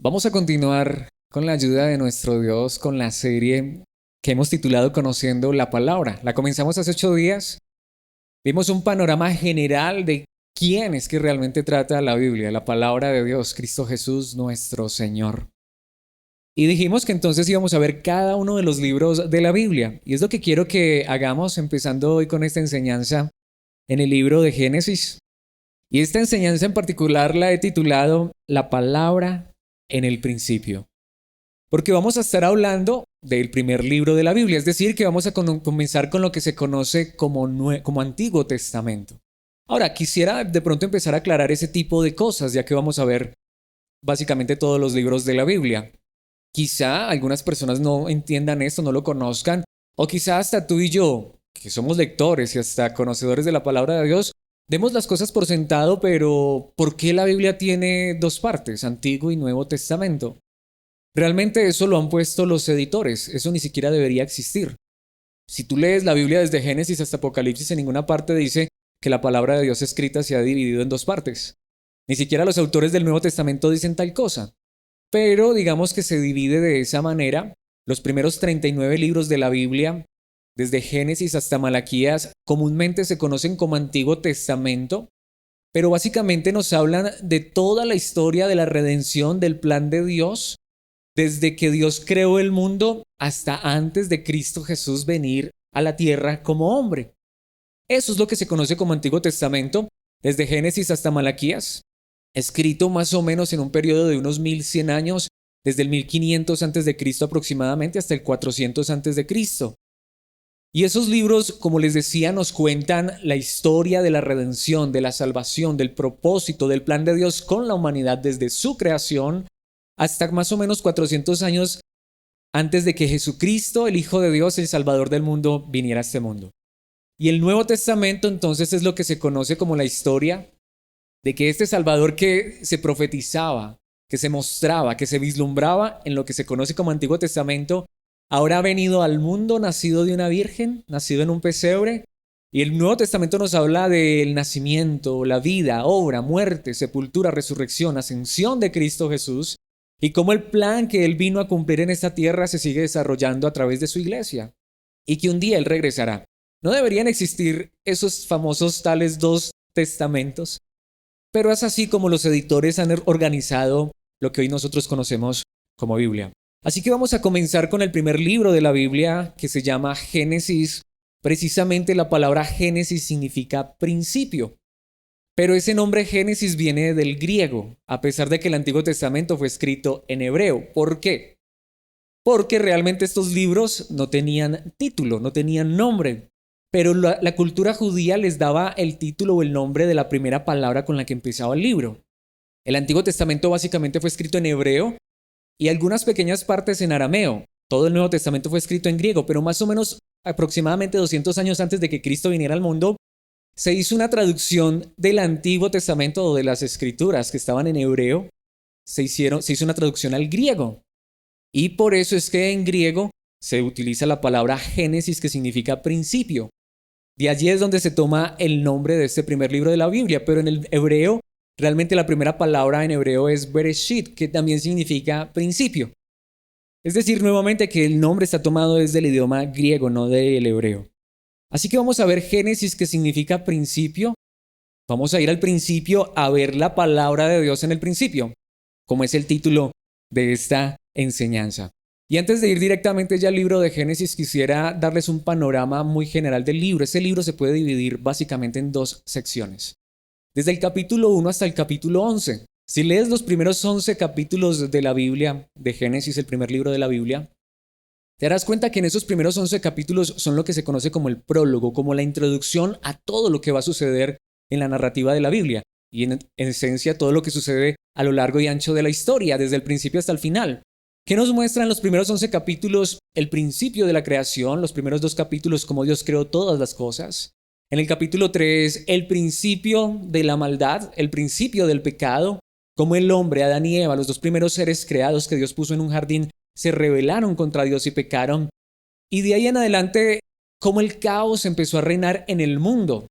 Vamos a continuar con la ayuda de nuestro Dios con la serie que hemos titulado Conociendo la Palabra. La comenzamos hace 8 días. Vimos un panorama general de quién es que realmente trata la Biblia, la palabra de Dios, Cristo Jesús, nuestro Señor. Y dijimos que entonces íbamos a ver cada uno de los libros de la Biblia. Y es lo que quiero que hagamos empezando hoy con esta enseñanza en el libro de Génesis. Y esta enseñanza en particular la he titulado La palabra en el principio. Porque vamos a estar hablando del primer libro de la Biblia, es decir, que vamos a comenzar con lo que se conoce como Antiguo Testamento. Ahora, quisiera de pronto empezar a aclarar ese tipo de cosas, ya que vamos a ver básicamente todos los libros de la Biblia. Quizá algunas personas no entiendan esto, no lo conozcan, o quizá hasta tú y yo, que somos lectores y hasta conocedores de la palabra de Dios, demos las cosas por sentado, pero ¿por qué la Biblia tiene dos partes, Antiguo y Nuevo Testamento? Realmente eso lo han puesto los editores, eso ni siquiera debería existir. Si tú lees la Biblia desde Génesis hasta Apocalipsis, en ninguna parte dice que la palabra de Dios escrita se ha dividido en dos partes. Ni siquiera los autores del Nuevo Testamento dicen tal cosa. Pero digamos que se divide de esa manera. Los primeros 39 libros de la Biblia, desde Génesis hasta Malaquías, comúnmente se conocen como Antiguo Testamento, pero básicamente nos hablan de toda la historia de la redención del plan de Dios, desde que Dios creó el mundo hasta antes de Cristo Jesús venir a la tierra como hombre. Eso es lo que se conoce como Antiguo Testamento, desde Génesis hasta Malaquías, escrito más o menos en un periodo de unos 1100 años, desde el 1500 antes de Cristo aproximadamente hasta el 400 antes de Cristo. Y esos libros, como les decía, nos cuentan la historia de la redención, de la salvación, del propósito, del plan de Dios con la humanidad desde su creación hasta más o menos 400 años antes de que Jesucristo, el Hijo de Dios, el Salvador del mundo, viniera a este mundo. Y el Nuevo Testamento entonces es lo que se conoce como la historia de que este Salvador que se profetizaba, que se mostraba, que se vislumbraba en lo que se conoce como Antiguo Testamento, ahora ha venido al mundo nacido de una virgen, nacido en un pesebre. Y el Nuevo Testamento nos habla del nacimiento, la vida, obra, muerte, sepultura, resurrección, ascensión de Cristo Jesús, y cómo el plan que Él vino a cumplir en esta tierra se sigue desarrollando a través de su iglesia, y que un día Él regresará. No deberían existir esos famosos tales dos testamentos, pero es así como los editores han organizado lo que hoy nosotros conocemos como Biblia. Así que vamos a comenzar con el primer libro de la Biblia, que se llama Génesis. Precisamente la palabra Génesis significa principio. Pero ese nombre Génesis viene del griego, a pesar de que el Antiguo Testamento fue escrito en hebreo. ¿Por qué? Porque realmente estos libros no tenían título, no tenían nombre. Pero la cultura judía les daba el título o el nombre de la primera palabra con la que empezaba el libro. El Antiguo Testamento básicamente fue escrito en hebreo y algunas pequeñas partes en arameo. Todo el Nuevo Testamento fue escrito en griego, pero más o menos aproximadamente 200 años antes de que Cristo viniera al mundo, se hizo una traducción del Antiguo Testamento o de las Escrituras que estaban en hebreo, se hizo una traducción al griego. Y por eso es que en griego se utiliza la palabra Génesis, que significa principio. De allí es donde se toma el nombre de este primer libro de la Biblia, pero en el hebreo, realmente la primera palabra en hebreo es Bereshit, que también significa principio. Es decir, nuevamente que el nombre está tomado desde el idioma griego, no del hebreo. Así que vamos a ver Génesis, que significa principio. Vamos a ir al principio a ver la palabra de Dios en el principio, como es el título de esta enseñanza. Y antes de ir directamente ya al libro de Génesis, quisiera darles un panorama muy general del libro. Ese libro se puede dividir básicamente en dos secciones. Desde el capítulo 1 hasta el capítulo 11. Si lees los primeros 11 capítulos de la Biblia, de Génesis, el primer libro de la Biblia, te darás cuenta que en esos primeros 11 capítulos son lo que se conoce como el prólogo, como la introducción a todo lo que va a suceder en la narrativa de la Biblia y en esencia todo lo que sucede a lo largo y ancho de la historia, desde el principio hasta el final. ¿Qué nos muestran los primeros 11 capítulos? El principio de la creación, los primeros 2 capítulos, cómo Dios creó todas las cosas. En el capítulo 3, el principio de la maldad, el principio del pecado, cómo el hombre, Adán y Eva, los dos primeros seres creados que Dios puso en un jardín, se rebelaron contra Dios y pecaron. Y de ahí en adelante, cómo el caos empezó a reinar en el mundo.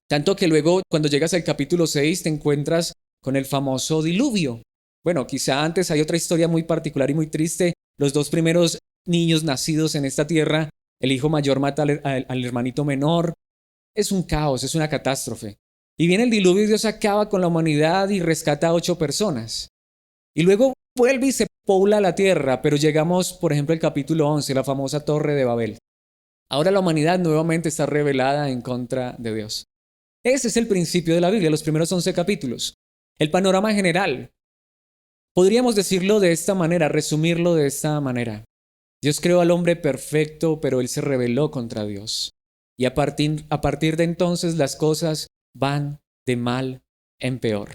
Tanto que luego, cuando llegas al capítulo 6, te encuentras con el famoso diluvio. Bueno, quizá antes hay otra historia muy particular y muy triste. Los dos primeros niños nacidos en esta tierra, el hijo mayor mata al hermanito menor. Es un caos, es una catástrofe. Y viene el diluvio y Dios acaba con la humanidad y rescata a 8 personas. Y luego vuelve y se pobla la tierra, pero llegamos, por ejemplo, al capítulo 11, la famosa Torre de Babel. Ahora la humanidad nuevamente está rebelada en contra de Dios. Ese es el principio de la Biblia, los primeros 11 capítulos. El panorama general. Podríamos decirlo de esta manera, resumirlo de esta manera. Dios creó al hombre perfecto, pero él se rebeló contra Dios. Y a partir de entonces las cosas van de mal en peor.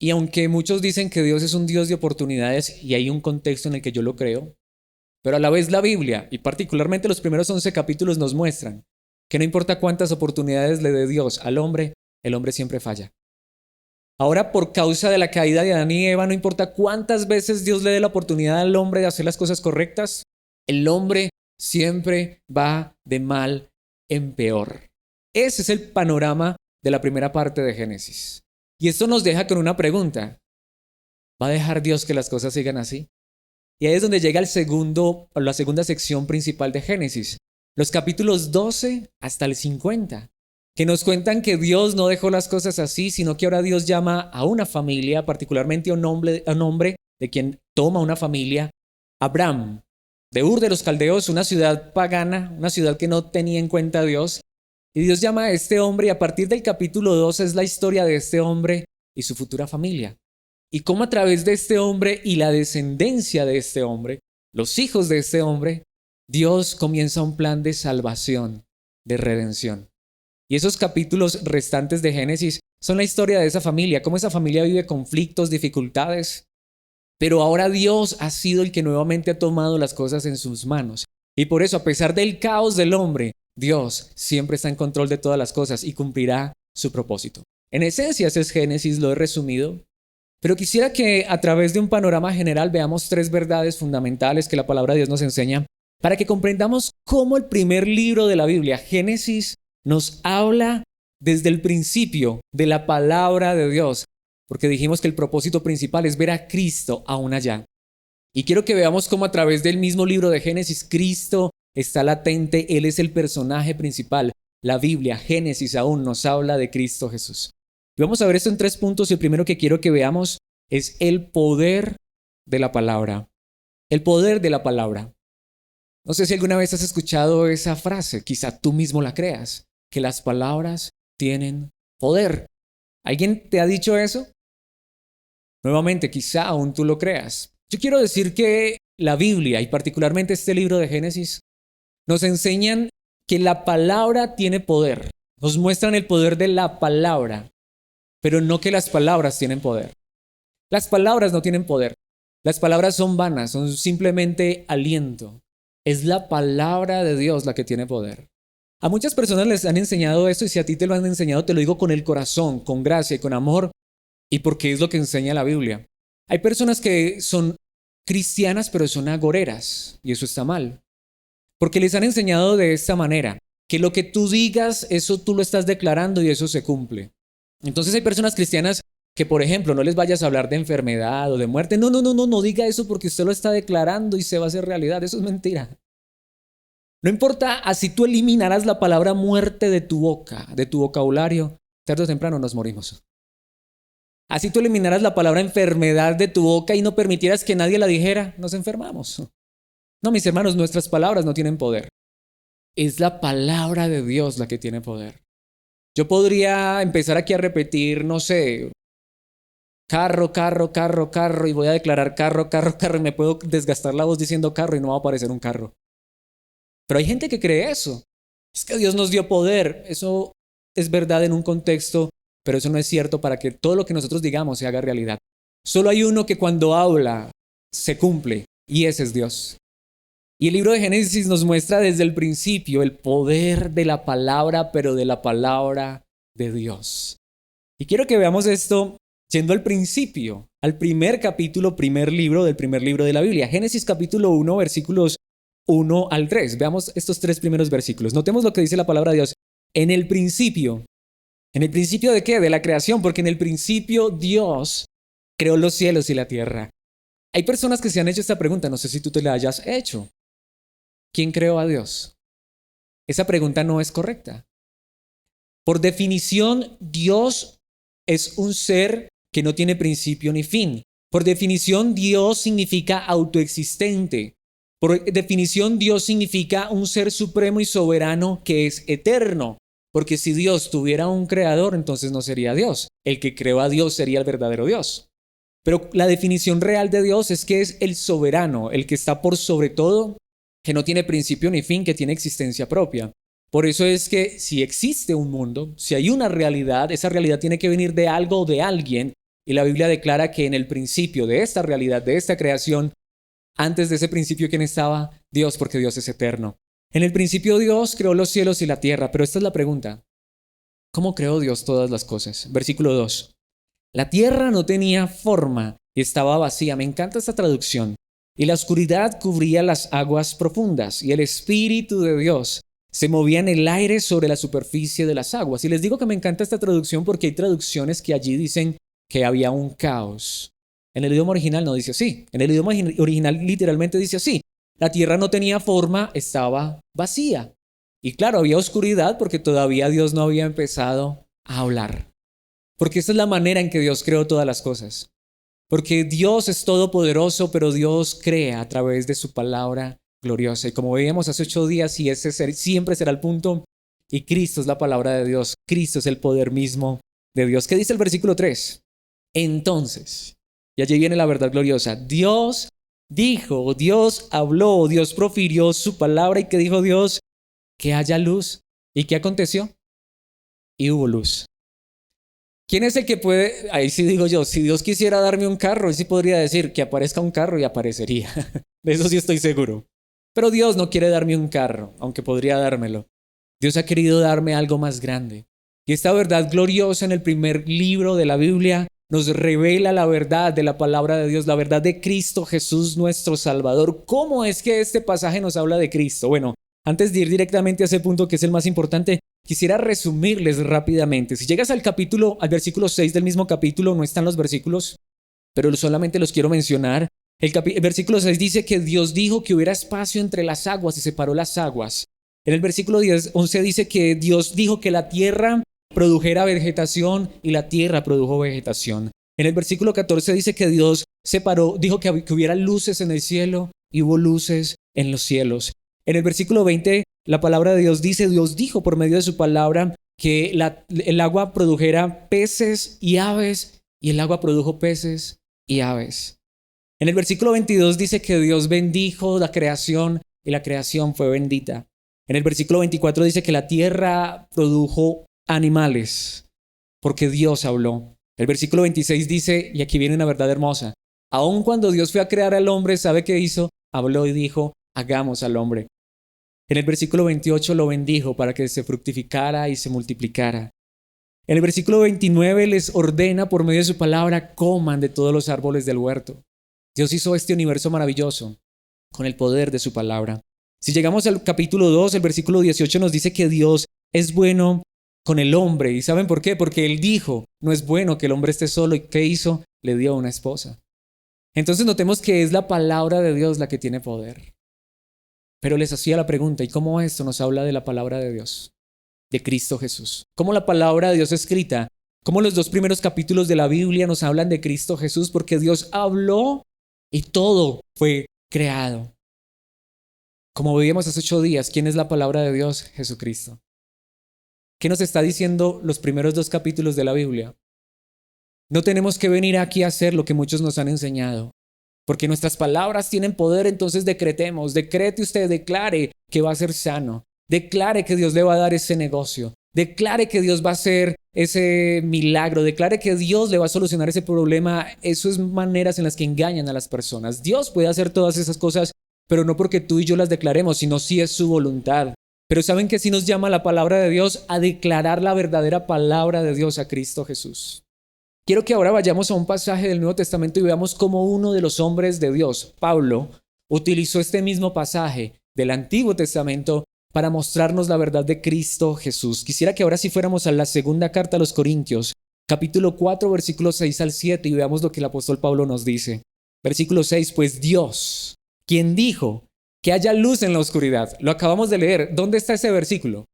Y aunque muchos dicen que Dios es un Dios de oportunidades, y hay un contexto en el que yo lo creo, pero a la vez la Biblia, y particularmente los primeros 11 capítulos, nos muestran que no importa cuántas oportunidades le dé Dios al hombre, el hombre siempre falla. Ahora, por causa de la caída de Adán y Eva, no importa cuántas veces Dios le dé la oportunidad al hombre de hacer las cosas correctas, el hombre siempre va de mal en peor. Ese es el panorama de la primera parte de Génesis. Y esto nos deja con una pregunta. ¿Va a dejar Dios que las cosas sigan así? Y ahí es donde llega la segunda sección principal de Génesis, los capítulos 12 hasta el 50, que nos cuentan que Dios no dejó las cosas así, sino que ahora Dios llama a una familia, particularmente a un hombre de quien toma una familia, Abraham, de Ur de los Caldeos, una ciudad pagana, una ciudad que no tenía en cuenta a Dios. Y Dios llama a este hombre y a partir del capítulo 12 es la historia de este hombre y su futura familia. Y cómo a través de este hombre y la descendencia de este hombre, los hijos de este hombre, Dios comienza un plan de salvación, de redención. Y esos capítulos restantes de Génesis son la historia de esa familia, cómo esa familia vive conflictos, dificultades. Pero ahora Dios ha sido el que nuevamente ha tomado las cosas en sus manos. Y por eso, a pesar del caos del hombre, Dios siempre está en control de todas las cosas y cumplirá su propósito. En esencia, ese es Génesis, lo he resumido. Pero quisiera que a través de un panorama general veamos 3 verdades fundamentales que la palabra de Dios nos enseña para que comprendamos cómo el primer libro de la Biblia, Génesis, nos habla desde el principio de la palabra de Dios, porque dijimos que el propósito principal es ver a Cristo aún allá. Y quiero que veamos cómo a través del mismo libro de Génesis, Cristo está latente, Él es el personaje principal. La Biblia, Génesis, aún nos habla de Cristo Jesús. Y vamos a ver esto en 3 puntos y el primero que quiero que veamos es el poder de la palabra. El poder de la palabra. No sé si alguna vez has escuchado esa frase, quizá tú mismo la creas, que las palabras tienen poder. ¿Alguien te ha dicho eso? Nuevamente, quizá aún tú lo creas. Yo quiero decir que la Biblia, y particularmente este libro de Génesis, nos enseñan que la palabra tiene poder. Nos muestran el poder de la palabra, pero no que las palabras tienen poder. Las palabras no tienen poder. Las palabras son vanas, son simplemente aliento. Es la palabra de Dios la que tiene poder. A muchas personas les han enseñado esto y si a ti te lo han enseñado, te lo digo con el corazón, con gracia y con amor y porque es lo que enseña la Biblia. Hay personas que son cristianas pero son agoreras y eso está mal. Porque les han enseñado de esta manera, que lo que tú digas, eso tú lo estás declarando y eso se cumple. Entonces hay personas cristianas que, por ejemplo, no les vayas a hablar de enfermedad o de muerte. No diga eso porque usted lo está declarando y se va a hacer realidad. Eso es mentira. No importa así tú eliminaras la palabra muerte de tu boca, de tu vocabulario, tarde o temprano nos morimos. Así tú eliminaras la palabra enfermedad de tu boca y no permitieras que nadie la dijera, nos enfermamos. No, mis hermanos, nuestras palabras no tienen poder. Es la palabra de Dios la que tiene poder. Yo podría empezar aquí a repetir, no sé, carro, y voy a declarar carro, y me puedo desgastar la voz diciendo carro y no va a aparecer un carro. Pero hay gente que cree eso. Es que Dios nos dio poder. Eso es verdad en un contexto, pero eso no es cierto para que todo lo que nosotros digamos se haga realidad. Solo hay uno que cuando habla se cumple y ese es Dios. Y el libro de Génesis nos muestra desde el principio el poder de la palabra, pero de la palabra de Dios. Y quiero que veamos esto yendo al principio, al primer capítulo, primer libro de la Biblia. Génesis capítulo 1, versículos 1 al 3. Veamos estos 3 primeros versículos. Notemos lo que dice la palabra de Dios. En el principio. ¿En el principio de qué? De la creación, porque en el principio Dios creó los cielos y la tierra. Hay personas que se han hecho esta pregunta, no sé si tú te la hayas hecho. ¿Quién creó a Dios? Esa pregunta no es correcta. Por definición, Dios es un ser que no tiene principio ni fin. Por definición, Dios significa autoexistente. Por definición, Dios significa un ser supremo y soberano que es eterno. Porque si Dios tuviera un creador, entonces no sería Dios. El que creó a Dios sería el verdadero Dios. Pero la definición real de Dios es que es el soberano, el que está por sobre todo, que no tiene principio ni fin, que tiene existencia propia. Por eso es que si existe un mundo, si hay una realidad, esa realidad tiene que venir de algo o de alguien. Y la Biblia declara que en el principio de esta realidad, de esta creación, antes de ese principio, ¿quién estaba? Dios, porque Dios es eterno. En el principio Dios creó los cielos y la tierra, pero esta es la pregunta. ¿Cómo creó Dios todas las cosas? Versículo 2. La tierra no tenía forma y estaba vacía. Me encanta esta traducción. Y la oscuridad cubría las aguas profundas, y el Espíritu de Dios se movía en el aire sobre la superficie de las aguas. Y les digo que me encanta esta traducción porque hay traducciones que allí dicen que había un caos. En el idioma original no dice así. En el idioma original literalmente dice así. La tierra no tenía forma, estaba vacía. Y claro, había oscuridad porque todavía Dios no había empezado a hablar. Porque esta es la manera en que Dios creó todas las cosas. Porque Dios es todopoderoso, pero Dios crea a través de su palabra gloriosa. Y como veíamos hace 8 días, y ese siempre será el punto, y Cristo es la palabra de Dios. Cristo es el poder mismo de Dios. ¿Qué dice el versículo 3? Entonces, y allí viene la verdad gloriosa. Dios dijo, Dios habló, Dios profirió su palabra. ¿Y qué dijo Dios? Que haya luz. ¿Y qué aconteció? Y hubo luz. ¿Quién es el que puede? Ahí sí digo yo, si Dios quisiera darme un carro, él sí podría decir que aparezca un carro y aparecería. De eso sí estoy seguro. Pero Dios no quiere darme un carro, aunque podría dármelo. Dios ha querido darme algo más grande. Y esta verdad gloriosa en el primer libro de la Biblia nos revela la verdad de la palabra de Dios, la verdad de Cristo Jesús nuestro Salvador. ¿Cómo es que este pasaje nos habla de Cristo? Bueno, antes de ir directamente a ese punto que es el más importante, quisiera resumirles rápidamente. Si llegas al versículo 6 del mismo capítulo, no están los versículos, pero solamente los quiero mencionar. El versículo 6 dice que Dios dijo que hubiera espacio entre las aguas y separó las aguas. En el versículo 11 dice que Dios dijo que la tierra produjera vegetación y la tierra produjo vegetación. En el versículo 14 dice que Dios dijo que hubiera luces en el cielo y hubo luces en los cielos. En el versículo 20, la palabra de Dios dice, Dios dijo por medio de su palabra que el agua produjera peces y aves, y el agua produjo peces y aves. En el versículo 22 dice que Dios bendijo la creación y la creación fue bendita. En el versículo 24 dice que la tierra produjo animales porque Dios habló. El versículo 26 dice, y aquí viene una verdad hermosa, aun cuando Dios fue a crear al hombre, ¿sabe qué hizo? Habló y dijo, hagamos al hombre. En el versículo 28 lo bendijo para que se fructificara y se multiplicara. En el versículo 29 les ordena por medio de su palabra, coman de todos los árboles del huerto. Dios hizo este universo maravilloso con el poder de su palabra. Si llegamos al capítulo 2, el versículo 18 nos dice que Dios es bueno con el hombre. ¿Y saben por qué? Porque Él dijo, no es bueno que el hombre esté solo. ¿Y qué hizo? Le dio una esposa. Entonces notemos que es la palabra de Dios la que tiene poder. Pero les hacía la pregunta, ¿y cómo esto nos habla de la palabra de Dios? De Cristo Jesús. ¿Cómo la palabra de Dios escrita? ¿Cómo los 2 primeros capítulos de la Biblia nos hablan de Cristo Jesús? Porque Dios habló y todo fue creado. Como veíamos hace 8 días, ¿quién es la palabra de Dios? Jesucristo. ¿Qué nos está diciendo los primeros 2 capítulos de la Biblia? No tenemos que venir aquí a hacer lo que muchos nos han enseñado. Porque nuestras palabras tienen poder, entonces decretemos. Decrete usted, declare que va a ser sano. Declare que Dios le va a dar ese negocio. Declare que Dios va a hacer ese milagro. Declare que Dios le va a solucionar ese problema. Eso es maneras en las que engañan a las personas. Dios puede hacer todas esas cosas, pero no porque tú y yo las declaremos, sino si es su voluntad. Pero ¿saben que sí nos llama la palabra de Dios? A declarar la verdadera palabra de Dios, a Cristo Jesús. Quiero que ahora vayamos a un pasaje del Nuevo Testamento y veamos cómo uno de los hombres de Dios, Pablo, utilizó este mismo pasaje del Antiguo Testamento para mostrarnos la verdad de Cristo Jesús. Quisiera que ahora sí fuéramos a la segunda carta a los Corintios, capítulo 4, versículos 6 al 7, y veamos lo que el apóstol Pablo nos dice. Versículo 6, pues Dios, quien dijo que haya luz en la oscuridad. Lo acabamos de leer. ¿Dónde está ese versículo?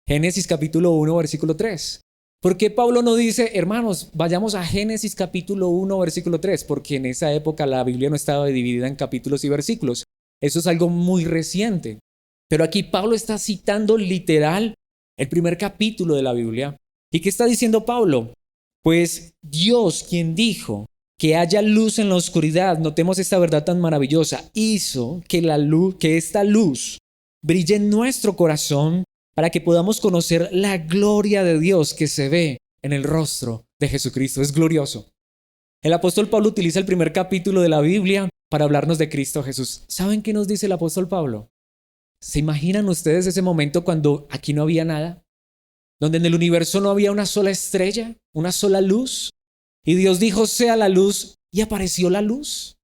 Génesis capítulo 1, versículo 3. ¿Por qué Pablo no dice, hermanos, vayamos a Génesis capítulo 1, versículo 3? Porque en esa época la Biblia no estaba dividida en capítulos y versículos. Eso es algo muy reciente. Pero aquí Pablo está citando literal el primer capítulo de la Biblia. ¿Y qué está diciendo Pablo? Pues Dios, quien dijo que haya luz en la oscuridad, notemos esta verdad tan maravillosa, hizo que esta luz brille en nuestro corazón para que podamos conocer la gloria de Dios que se ve en el rostro de Jesucristo. Es glorioso. El apóstol Pablo utiliza el primer capítulo de la Biblia para hablarnos de Cristo Jesús. ¿Saben qué nos dice el apóstol Pablo? ¿Se imaginan ustedes ese momento cuando aquí no había nada? Donde en el universo no había una sola estrella, una sola luz. Y Dios dijo, sea la luz, y apareció la luz.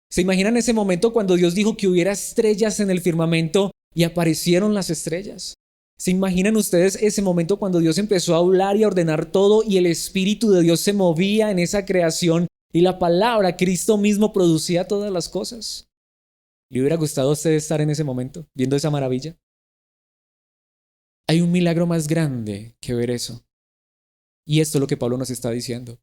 ¿Se imaginan ese momento cuando Dios dijo que hubiera estrellas en el firmamento y aparecieron las estrellas? ¿Se imaginan ustedes ese momento cuando Dios empezó a hablar y a ordenar todo y el Espíritu de Dios se movía en esa creación y la palabra, Cristo mismo, producía todas las cosas? ¿Le hubiera gustado a usted estar en ese momento, viendo esa maravilla? Hay un milagro más grande que ver eso. Y esto es lo que Pablo nos está diciendo.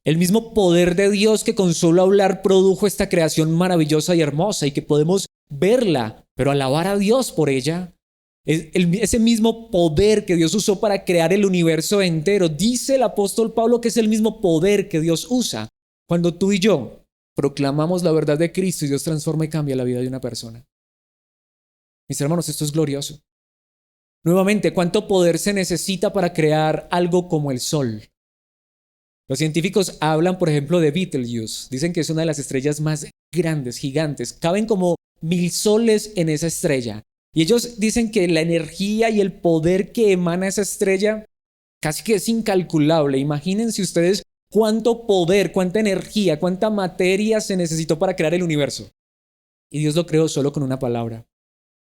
El mismo poder de Dios que con solo hablar produjo esta creación maravillosa y hermosa y que podemos verla, pero alabar a Dios por ella. Ese mismo poder que Dios usó para crear el universo entero. Dice el apóstol Pablo que es el mismo poder que Dios usa cuando tú y yo proclamamos la verdad de Cristo y Dios transforma y cambia la vida de una persona. Mis hermanos, esto es glorioso. Nuevamente, ¿cuánto poder se necesita para crear algo como el sol? Los científicos hablan, por ejemplo, de Betelgeuse. Dicen que es una de las estrellas más grandes, gigantes. Caben como 1000 soles en esa estrella. Y ellos dicen que la energía y el poder que emana esa estrella casi que es incalculable. Imagínense ustedes cuánto poder, cuánta energía, cuánta materia se necesitó para crear el universo. Y Dios lo creó solo con una palabra.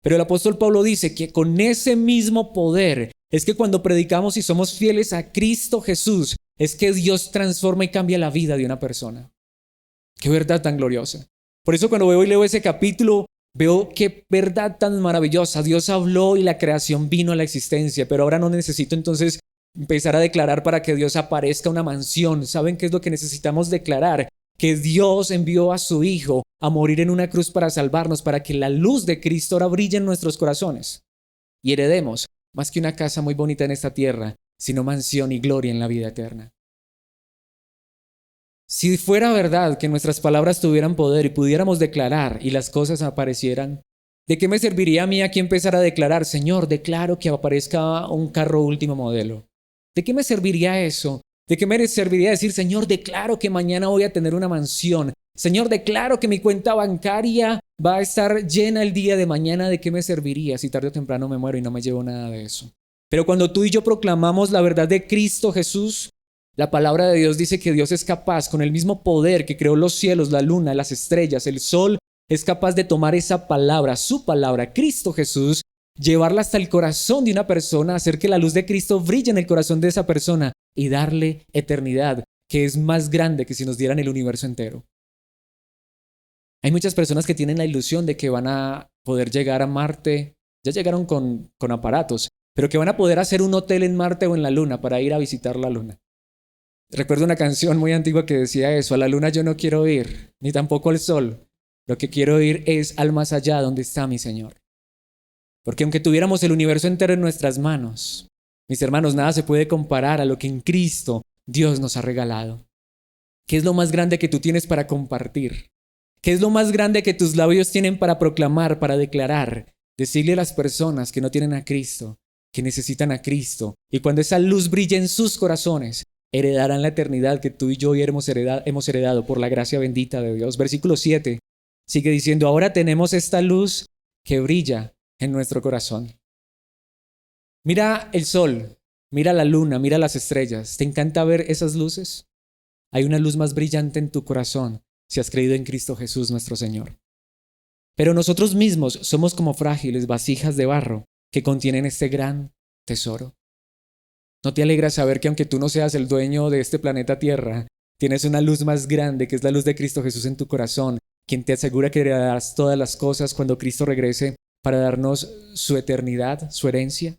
Pero el apóstol Pablo dice que con ese mismo poder es que cuando predicamos y somos fieles a Cristo Jesús, es que Dios transforma y cambia la vida de una persona. Qué verdad tan gloriosa. Por eso cuando veo y leo ese capítulo, veo qué verdad tan maravillosa. Dios habló y la creación vino a la existencia, pero ahora no necesito entonces empezar a declarar para que Dios aparezca una mansión. ¿Saben qué es lo que necesitamos declarar? Que Dios envió a su Hijo a morir en una cruz para salvarnos, para que la luz de Cristo ahora brille en nuestros corazones y heredemos más que una casa muy bonita en esta tierra, sino mansión y gloria en la vida eterna. Si fuera verdad que nuestras palabras tuvieran poder y pudiéramos declarar y las cosas aparecieran, ¿de qué me serviría a mí aquí empezar a declarar, Señor, declaro que aparezca un carro último modelo? ¿De qué me serviría eso? ¿De qué me serviría decir, Señor, declaro que mañana voy a tener una mansión? Señor, declaro que mi cuenta bancaria va a estar llena el día de mañana. ¿De qué me serviría si tarde o temprano me muero y no me llevo nada de eso? Pero cuando tú y yo proclamamos la verdad de Cristo Jesús, la palabra de Dios dice que Dios es capaz, con el mismo poder que creó los cielos, la luna, las estrellas, el sol, es capaz de tomar esa palabra, su palabra, Cristo Jesús, llevarla hasta el corazón de una persona, hacer que la luz de Cristo brille en el corazón de esa persona y darle eternidad, que es más grande que si nos dieran el universo entero. Hay muchas personas que tienen la ilusión de que van a poder llegar a Marte, ya llegaron con aparatos, pero que van a poder hacer un hotel en Marte o en la Luna para ir a visitar la Luna. Recuerdo una canción muy antigua que decía eso, a la Luna yo no quiero ir, ni tampoco al Sol. Lo que quiero ir es al más allá donde está mi Señor. Porque aunque tuviéramos el universo entero en nuestras manos, mis hermanos, nada se puede comparar a lo que en Cristo Dios nos ha regalado. ¿Qué es lo más grande que tú tienes para compartir? ¿Qué es lo más grande que tus labios tienen para proclamar, para declarar? Decirle a las personas que no tienen a Cristo, que necesitan a Cristo. Y cuando esa luz brille en sus corazones, heredarán la eternidad que tú y yo hemos heredado por la gracia bendita de Dios. Versículo 7 sigue diciendo, ahora tenemos esta luz que brilla en nuestro corazón. Mira el sol, mira la luna, mira las estrellas. ¿Te encanta ver esas luces? Hay una luz más brillante en tu corazón si has creído en Cristo Jesús nuestro Señor. Pero nosotros mismos somos como frágiles vasijas de barro que contienen este gran tesoro. ¿No te alegra saber que aunque tú no seas el dueño de este planeta Tierra, tienes una luz más grande que es la luz de Cristo Jesús en tu corazón, quien te asegura que heredarás todas las cosas cuando Cristo regrese para darnos su eternidad, su herencia?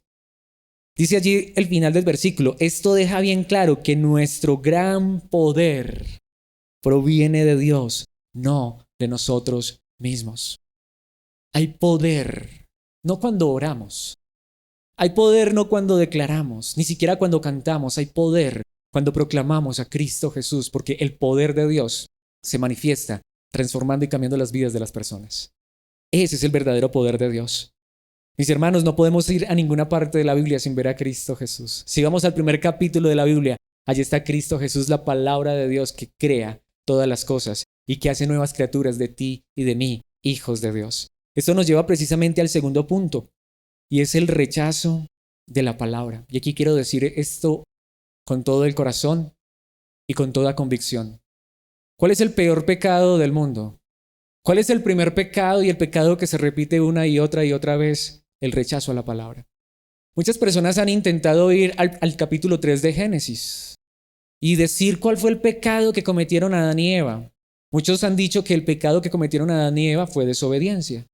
Dice allí el final del versículo, esto deja bien claro que nuestro gran poder proviene de Dios, no de nosotros mismos. Hay poder, no cuando oramos. Hay poder no cuando declaramos, ni siquiera cuando cantamos. Hay poder cuando proclamamos a Cristo Jesús, porque el poder de Dios se manifiesta transformando y cambiando las vidas de las personas. Ese es el verdadero poder de Dios. Mis hermanos, no podemos ir a ninguna parte de la Biblia sin ver a Cristo Jesús. Si vamos al primer capítulo de la Biblia, allí está Cristo Jesús, la palabra de Dios que crea todas las cosas y que hace nuevas criaturas de ti y de mí, hijos de Dios. Esto nos lleva precisamente al segundo punto, y es el rechazo de la palabra. Y aquí quiero decir esto con todo el corazón y con toda convicción. ¿Cuál es el peor pecado del mundo? ¿Cuál es el primer pecado y el pecado que se repite una y otra vez? El rechazo a la palabra. Muchas personas han intentado ir al capítulo 3 de Génesis y decir cuál fue el pecado que cometieron Adán y Eva. Muchos han dicho que el pecado que cometieron Adán y Eva fue desobediencia.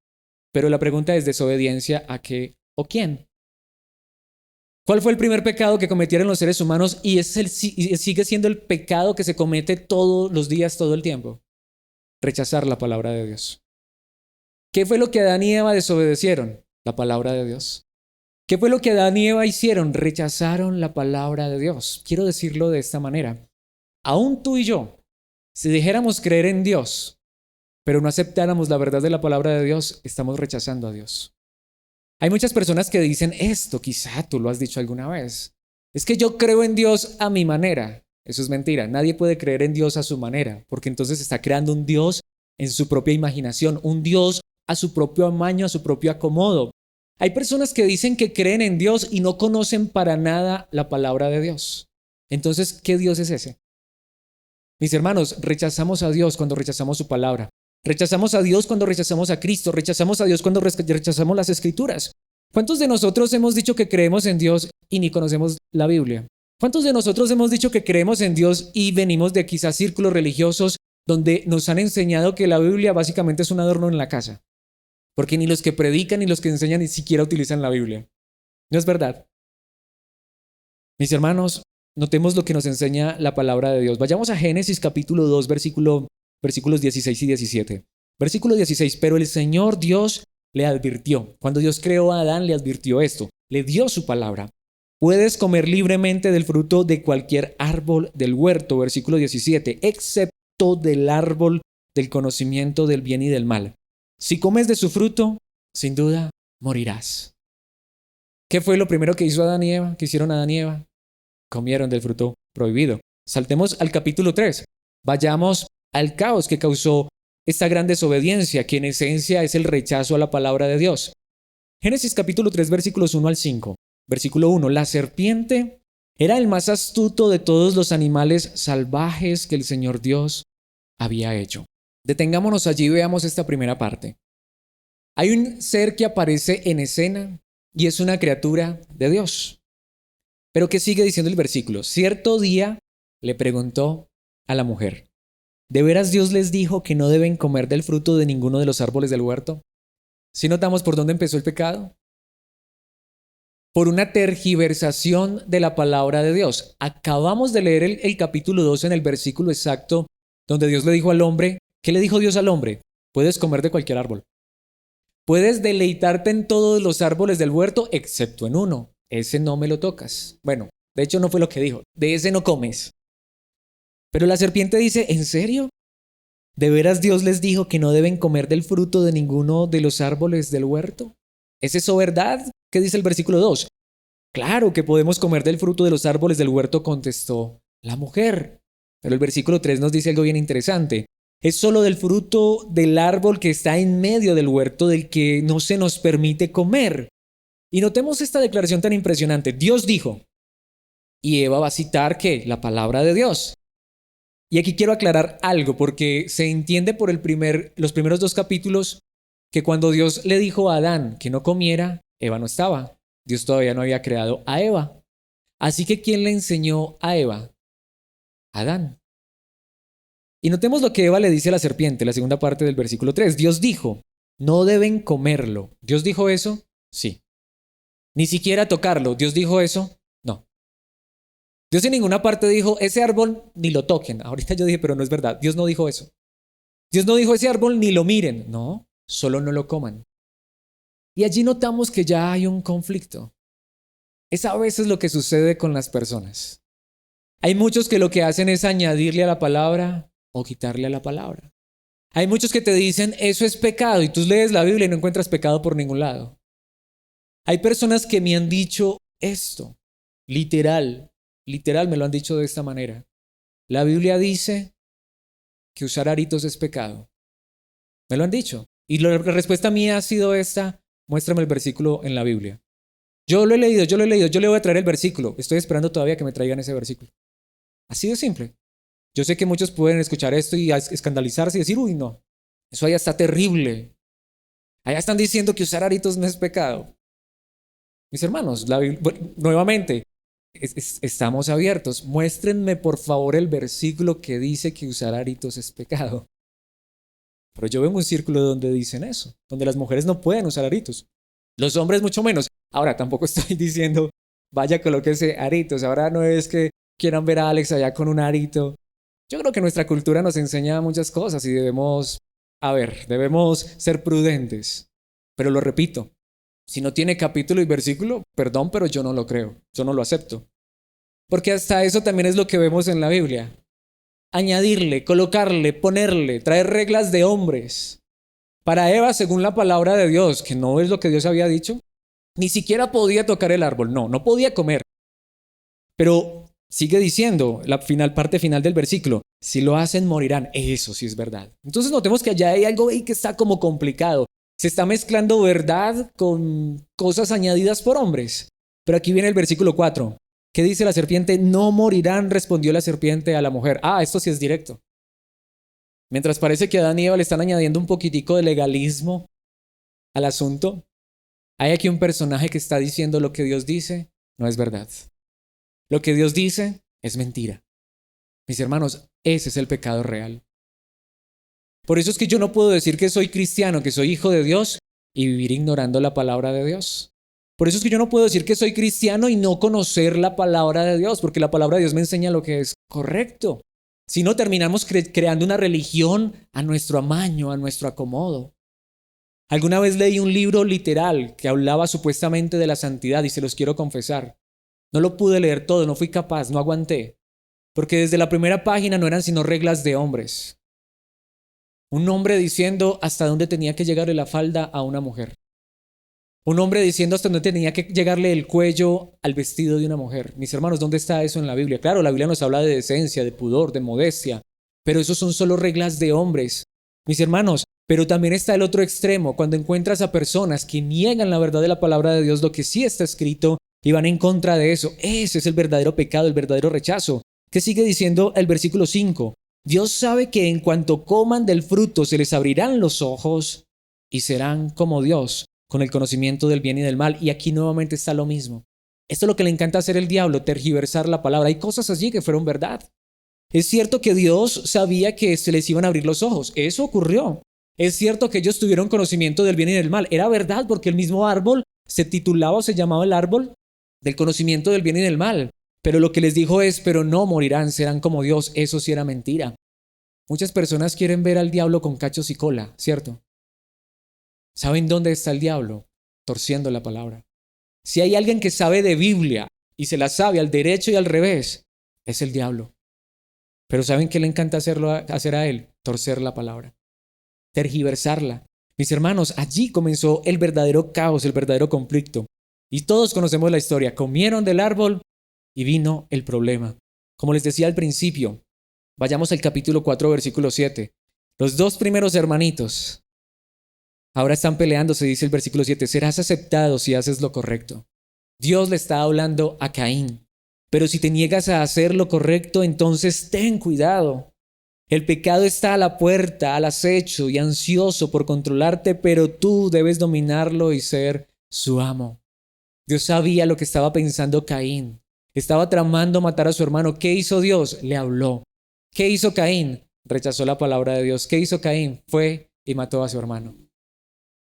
Pero la pregunta es, ¿desobediencia a qué o quién? ¿Cuál fue el primer pecado que cometieron los seres humanos y sigue siendo el pecado que se comete todos los días, todo el tiempo? Rechazar la palabra de Dios. ¿Qué fue lo que Adán y Eva desobedecieron? La palabra de Dios. ¿Qué fue lo que Adán y Eva hicieron? Rechazaron la palabra de Dios. Quiero decirlo de esta manera. Aún tú y yo, si dijéramos creer en Dios, pero no aceptáramos la verdad de la palabra de Dios, estamos rechazando a Dios. Hay muchas personas que dicen esto, quizá tú lo has dicho alguna vez. Es que yo creo en Dios a mi manera. Eso es mentira. Nadie puede creer en Dios a su manera, porque entonces está creando un Dios en su propia imaginación, un Dios a su propio amaño, a su propio acomodo. Hay personas que dicen que creen en Dios y no conocen para nada la palabra de Dios. Entonces, ¿qué Dios es ese? Mis hermanos, rechazamos a Dios cuando rechazamos su palabra. Rechazamos a Dios cuando rechazamos a Cristo. Rechazamos a Dios cuando rechazamos las Escrituras. ¿Cuántos de nosotros hemos dicho que creemos en Dios y ni conocemos la Biblia? ¿Cuántos de nosotros hemos dicho que creemos en Dios y venimos de quizás círculos religiosos donde nos han enseñado que la Biblia básicamente es un adorno en la casa? Porque ni los que predican ni los que enseñan ni siquiera utilizan la Biblia. ¿No es verdad? Mis hermanos, notemos lo que nos enseña la palabra de Dios. Vayamos a Génesis capítulo 2, versículos 16 y 17. Versículo 16, pero el Señor Dios le advirtió. Cuando Dios creó a Adán, le advirtió esto. Le dio su palabra. Puedes comer libremente del fruto de cualquier árbol del huerto. Versículo 17, excepto del árbol del conocimiento del bien y del mal. Si comes de su fruto, sin duda morirás. ¿Qué fue lo primero que hizo Adán y Eva? ¿Qué hicieron Adán y Eva? Comieron del fruto prohibido. Saltemos al capítulo 3. Vayamos al caos que causó esta gran desobediencia, que en esencia es el rechazo a la palabra de Dios. Génesis capítulo 3, versículos 1 al 5. Versículo 1. La serpiente era el más astuto de todos los animales salvajes que el Señor Dios había hecho. Detengámonos allí y veamos esta primera parte. Hay un ser que aparece en escena y es una criatura de Dios. Pero ¿qué sigue diciendo el versículo? Cierto día le preguntó a la mujer, ¿de veras Dios les dijo que no deben comer del fruto de ninguno de los árboles del huerto? ¿Sí notamos por dónde empezó el pecado? Por una tergiversación de la palabra de Dios. Acabamos de leer el capítulo 2 en el versículo exacto donde Dios le dijo al hombre, ¿qué le dijo Dios al hombre? Puedes comer de cualquier árbol. Puedes deleitarte en todos los árboles del huerto, excepto en uno. Ese no me lo tocas. Bueno, de hecho no fue lo que dijo. De ese no comes. Pero la serpiente dice, ¿en serio? ¿De veras Dios les dijo que no deben comer del fruto de ninguno de los árboles del huerto? ¿Es eso verdad? ¿Qué dice el versículo 2? Claro que podemos comer del fruto de los árboles del huerto, contestó la mujer. Pero el versículo 3 nos dice algo bien interesante. Es solo del fruto del árbol que está en medio del huerto del que no se nos permite comer. Y notemos esta declaración tan impresionante. Dios dijo, y Eva va a citar ¿qué? La palabra de Dios. Y aquí quiero aclarar algo, porque se entiende por los primeros 2 capítulos que cuando Dios le dijo a Adán que no comiera, Eva no estaba. Dios todavía no había creado a Eva. Así que ¿quién le enseñó a Eva? Adán. Y notemos lo que Eva le dice a la serpiente, la segunda parte del versículo 3. Dios dijo, no deben comerlo. ¿Dios dijo eso? Sí. Ni siquiera tocarlo. ¿Dios dijo eso? No. Dios en ninguna parte dijo, ese árbol ni lo toquen. Ahorita yo dije, pero no es verdad. Dios no dijo eso. Dios no dijo ese árbol ni lo miren. No, solo no lo coman. Y allí notamos que ya hay un conflicto. Es a veces lo que sucede con las personas. Hay muchos que lo que hacen es añadirle a la palabra o quitarle a la palabra. Hay muchos que te dicen, eso es pecado, y tú lees la Biblia y no encuentras pecado por ningún lado. Hay personas que me han dicho esto, literal me lo han dicho de esta manera. La Biblia dice que usar aritos es pecado. Me lo han dicho. Y la respuesta mía ha sido esta, muéstrame el versículo en la Biblia. Yo lo he leído, yo le voy a traer el versículo. Estoy esperando todavía que me traigan ese versículo. Así de simple. Yo sé que muchos pueden escuchar esto y escandalizarse y decir, uy, no, eso allá está terrible. Allá están diciendo que usar aritos no es pecado. Mis hermanos, nuevamente, estamos abiertos. Muéstrenme por favor el versículo que dice que usar aritos es pecado. Pero yo veo un círculo donde dicen eso, donde las mujeres no pueden usar aritos. Los hombres mucho menos. Ahora, tampoco estoy diciendo, vaya, colóquese aritos. Ahora no es que quieran ver a Alex allá con un arito. Yo creo que nuestra cultura nos enseña muchas cosas y debemos ser prudentes. Pero lo repito, si no tiene capítulo y versículo, perdón, pero yo no lo creo, yo no lo acepto. Porque hasta eso también es lo que vemos en la Biblia. Añadirle, colocarle, ponerle, traer reglas de hombres. Para Eva, según la palabra de Dios, que no es lo que Dios había dicho, ni siquiera podía tocar el árbol, no podía comer. Pero sigue diciendo la parte final del versículo, si lo hacen morirán, eso sí es verdad. Entonces notemos que allá hay algo ahí que está como complicado. Se está mezclando verdad con cosas añadidas por hombres. Pero aquí viene el versículo 4. ¿Qué dice la serpiente? No morirán, respondió la serpiente a la mujer. Esto sí es directo. Mientras parece que Adán y Eva le están añadiendo un poquitico de legalismo al asunto, hay aquí un personaje que está diciendo lo que Dios dice no es verdad. Lo que Dios dice es mentira. Mis hermanos, ese es el pecado real. Por eso es que yo no puedo decir que soy cristiano, que soy hijo de Dios y vivir ignorando la palabra de Dios. Por eso es que yo no puedo decir que soy cristiano y no conocer la palabra de Dios, porque la palabra de Dios me enseña lo que es correcto. Si no, terminamos creando una religión a nuestro amaño, a nuestro acomodo. Alguna vez leí un libro literal que hablaba supuestamente de la santidad y se los quiero confesar. No lo pude leer todo, no fui capaz, no aguanté. Porque desde la primera página no eran sino reglas de hombres. Un hombre diciendo hasta dónde tenía que llegarle la falda a una mujer. Un hombre diciendo hasta dónde tenía que llegarle el cuello al vestido de una mujer. Mis hermanos, ¿dónde está eso en la Biblia? Claro, la Biblia nos habla de decencia, de pudor, de modestia, pero eso son solo reglas de hombres. Mis hermanos, pero también está el otro extremo, cuando encuentras a personas que niegan la verdad de la palabra de Dios, lo que sí está escrito, y van en contra de eso. Ese es el verdadero pecado, el verdadero rechazo. ¿Qué sigue diciendo el versículo 5? Dios sabe que en cuanto coman del fruto se les abrirán los ojos y serán como Dios, con el conocimiento del bien y del mal. Y aquí nuevamente está lo mismo. Esto es lo que le encanta hacer el diablo, tergiversar la palabra. Hay cosas allí que fueron verdad. Es cierto que Dios sabía que se les iban a abrir los ojos. Eso ocurrió. Es cierto que ellos tuvieron conocimiento del bien y del mal. Era verdad porque el mismo árbol se titulaba o se llamaba el árbol del conocimiento del bien y del mal. Pero lo que les dijo es, pero no morirán, serán como Dios. Eso sí era mentira. Muchas personas quieren ver al diablo con cachos y cola, ¿cierto? ¿Saben dónde está el diablo? Torciendo la palabra. Si hay alguien que sabe de Biblia y se la sabe al derecho y al revés, es el diablo. Pero ¿saben qué le encanta hacer a él? Torcer la palabra, tergiversarla. Mis hermanos, allí comenzó el verdadero caos, el verdadero conflicto. Y todos conocemos la historia. Comieron del árbol y vino el problema. Como les decía al principio, vayamos al capítulo 4, versículo 7. Los dos primeros hermanitos ahora están peleando, se dice el versículo 7. Serás aceptado si haces lo correcto. Dios le está hablando a Caín. Pero si te niegas a hacer lo correcto, entonces ten cuidado. El pecado está a la puerta, al acecho y ansioso por controlarte, pero tú debes dominarlo y ser su amo. Dios sabía lo que estaba pensando Caín. Estaba tramando matar a su hermano. ¿Qué hizo Dios? Le habló. ¿Qué hizo Caín? Rechazó la palabra de Dios. ¿Qué hizo Caín? Fue y mató a su hermano.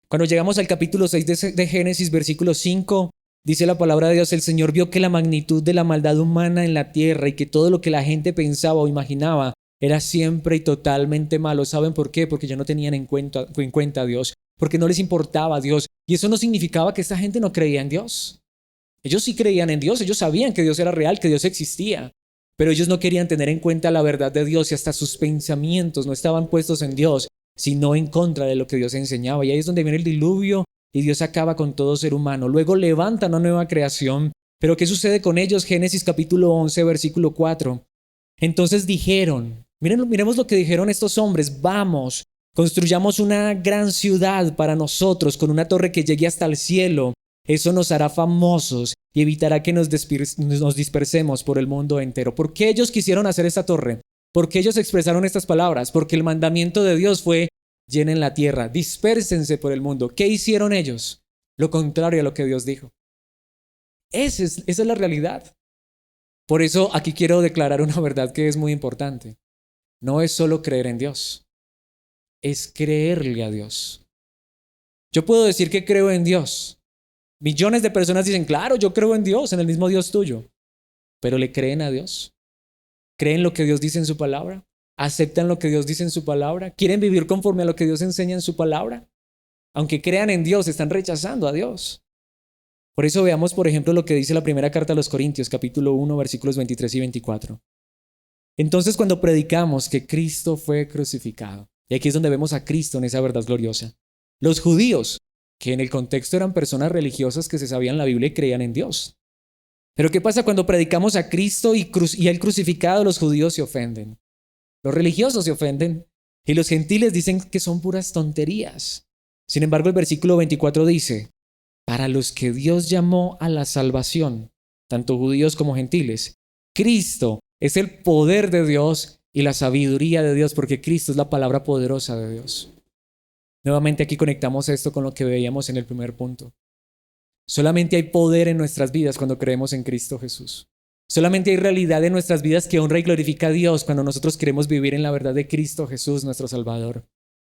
Cuando llegamos al capítulo 6 de Génesis, versículo 5, dice la palabra de Dios: el Señor vio que la magnitud de la maldad humana en la tierra y que todo lo que la gente pensaba o imaginaba era siempre y totalmente malo. ¿Saben por qué? Porque ya no tenían en cuenta a Dios, porque no les importaba a Dios. Y eso no significaba que esta gente no creía en Dios. Ellos sí creían en Dios, ellos sabían que Dios era real, que Dios existía, pero ellos no querían tener en cuenta la verdad de Dios y hasta sus pensamientos no estaban puestos en Dios, sino en contra de lo que Dios enseñaba. Y ahí es donde viene el diluvio y Dios acaba con todo ser humano. Luego levanta una nueva creación. Pero ¿qué sucede con ellos? Génesis capítulo 11, versículo 4. Entonces dijeron, miremos lo que dijeron estos hombres: vamos, construyamos una gran ciudad para nosotros con una torre que llegue hasta el cielo. Eso nos hará famosos y evitará que nos dispersemos por el mundo entero. ¿Por qué ellos quisieron hacer esta torre? ¿Por qué ellos expresaron estas palabras? Porque el mandamiento de Dios fue: llenen la tierra, dispérsense por el mundo. ¿Qué hicieron ellos? Lo contrario a lo que Dios dijo. Esa es la realidad. Por eso aquí quiero declarar una verdad que es muy importante. No es solo creer en Dios, es creerle a Dios. Yo puedo decir que creo en Dios. Millones de personas dicen: claro, yo creo en Dios, en el mismo Dios tuyo. Pero ¿le creen a Dios? ¿Creen lo que Dios dice en su palabra? ¿Aceptan lo que Dios dice en su palabra? ¿Quieren vivir conforme a lo que Dios enseña en su palabra? Aunque crean en Dios, están rechazando a Dios. Por eso veamos, por ejemplo, lo que dice la primera carta a los Corintios, capítulo 1, versículos 23 y 24. Entonces, cuando predicamos que Cristo fue crucificado, y aquí es donde vemos a Cristo en esa verdad gloriosa, los judíos, que en el contexto eran personas religiosas que se sabían la Biblia y creían en Dios. Pero ¿qué pasa cuando predicamos a Cristo y el crucificado? Los judíos se ofenden, los religiosos se ofenden y los gentiles dicen que son puras tonterías. Sin embargo, el versículo 24 dice: para los que Dios llamó a la salvación, tanto judíos como gentiles, Cristo es el poder de Dios y la sabiduría de Dios, porque Cristo es la palabra poderosa de Dios. Nuevamente aquí conectamos esto con lo que veíamos en el primer punto. Solamente hay poder en nuestras vidas cuando creemos en Cristo Jesús. Solamente hay realidad en nuestras vidas que honra y glorifica a Dios cuando nosotros queremos vivir en la verdad de Cristo Jesús, nuestro Salvador.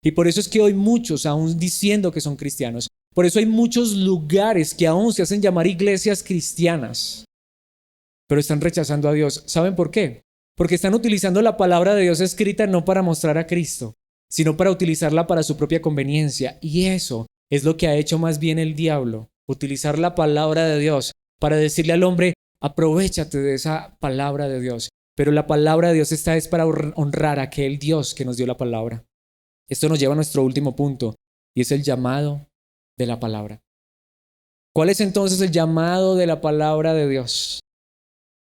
Y por eso es que hoy muchos, aún diciendo que son cristianos, por eso hay muchos lugares que aún se hacen llamar iglesias cristianas, pero están rechazando a Dios. ¿Saben por qué? Porque están utilizando la palabra de Dios escrita no para mostrar a Cristo, sino para utilizarla para su propia conveniencia. Y eso es lo que ha hecho más bien el diablo: utilizar la palabra de Dios para decirle al hombre: aprovéchate de esa palabra de Dios. Pero la palabra de Dios es para honrar a aquel Dios que nos dio la palabra. Esto nos lleva a nuestro último punto, y es el llamado de la palabra. ¿Cuál es entonces el llamado de la palabra de Dios?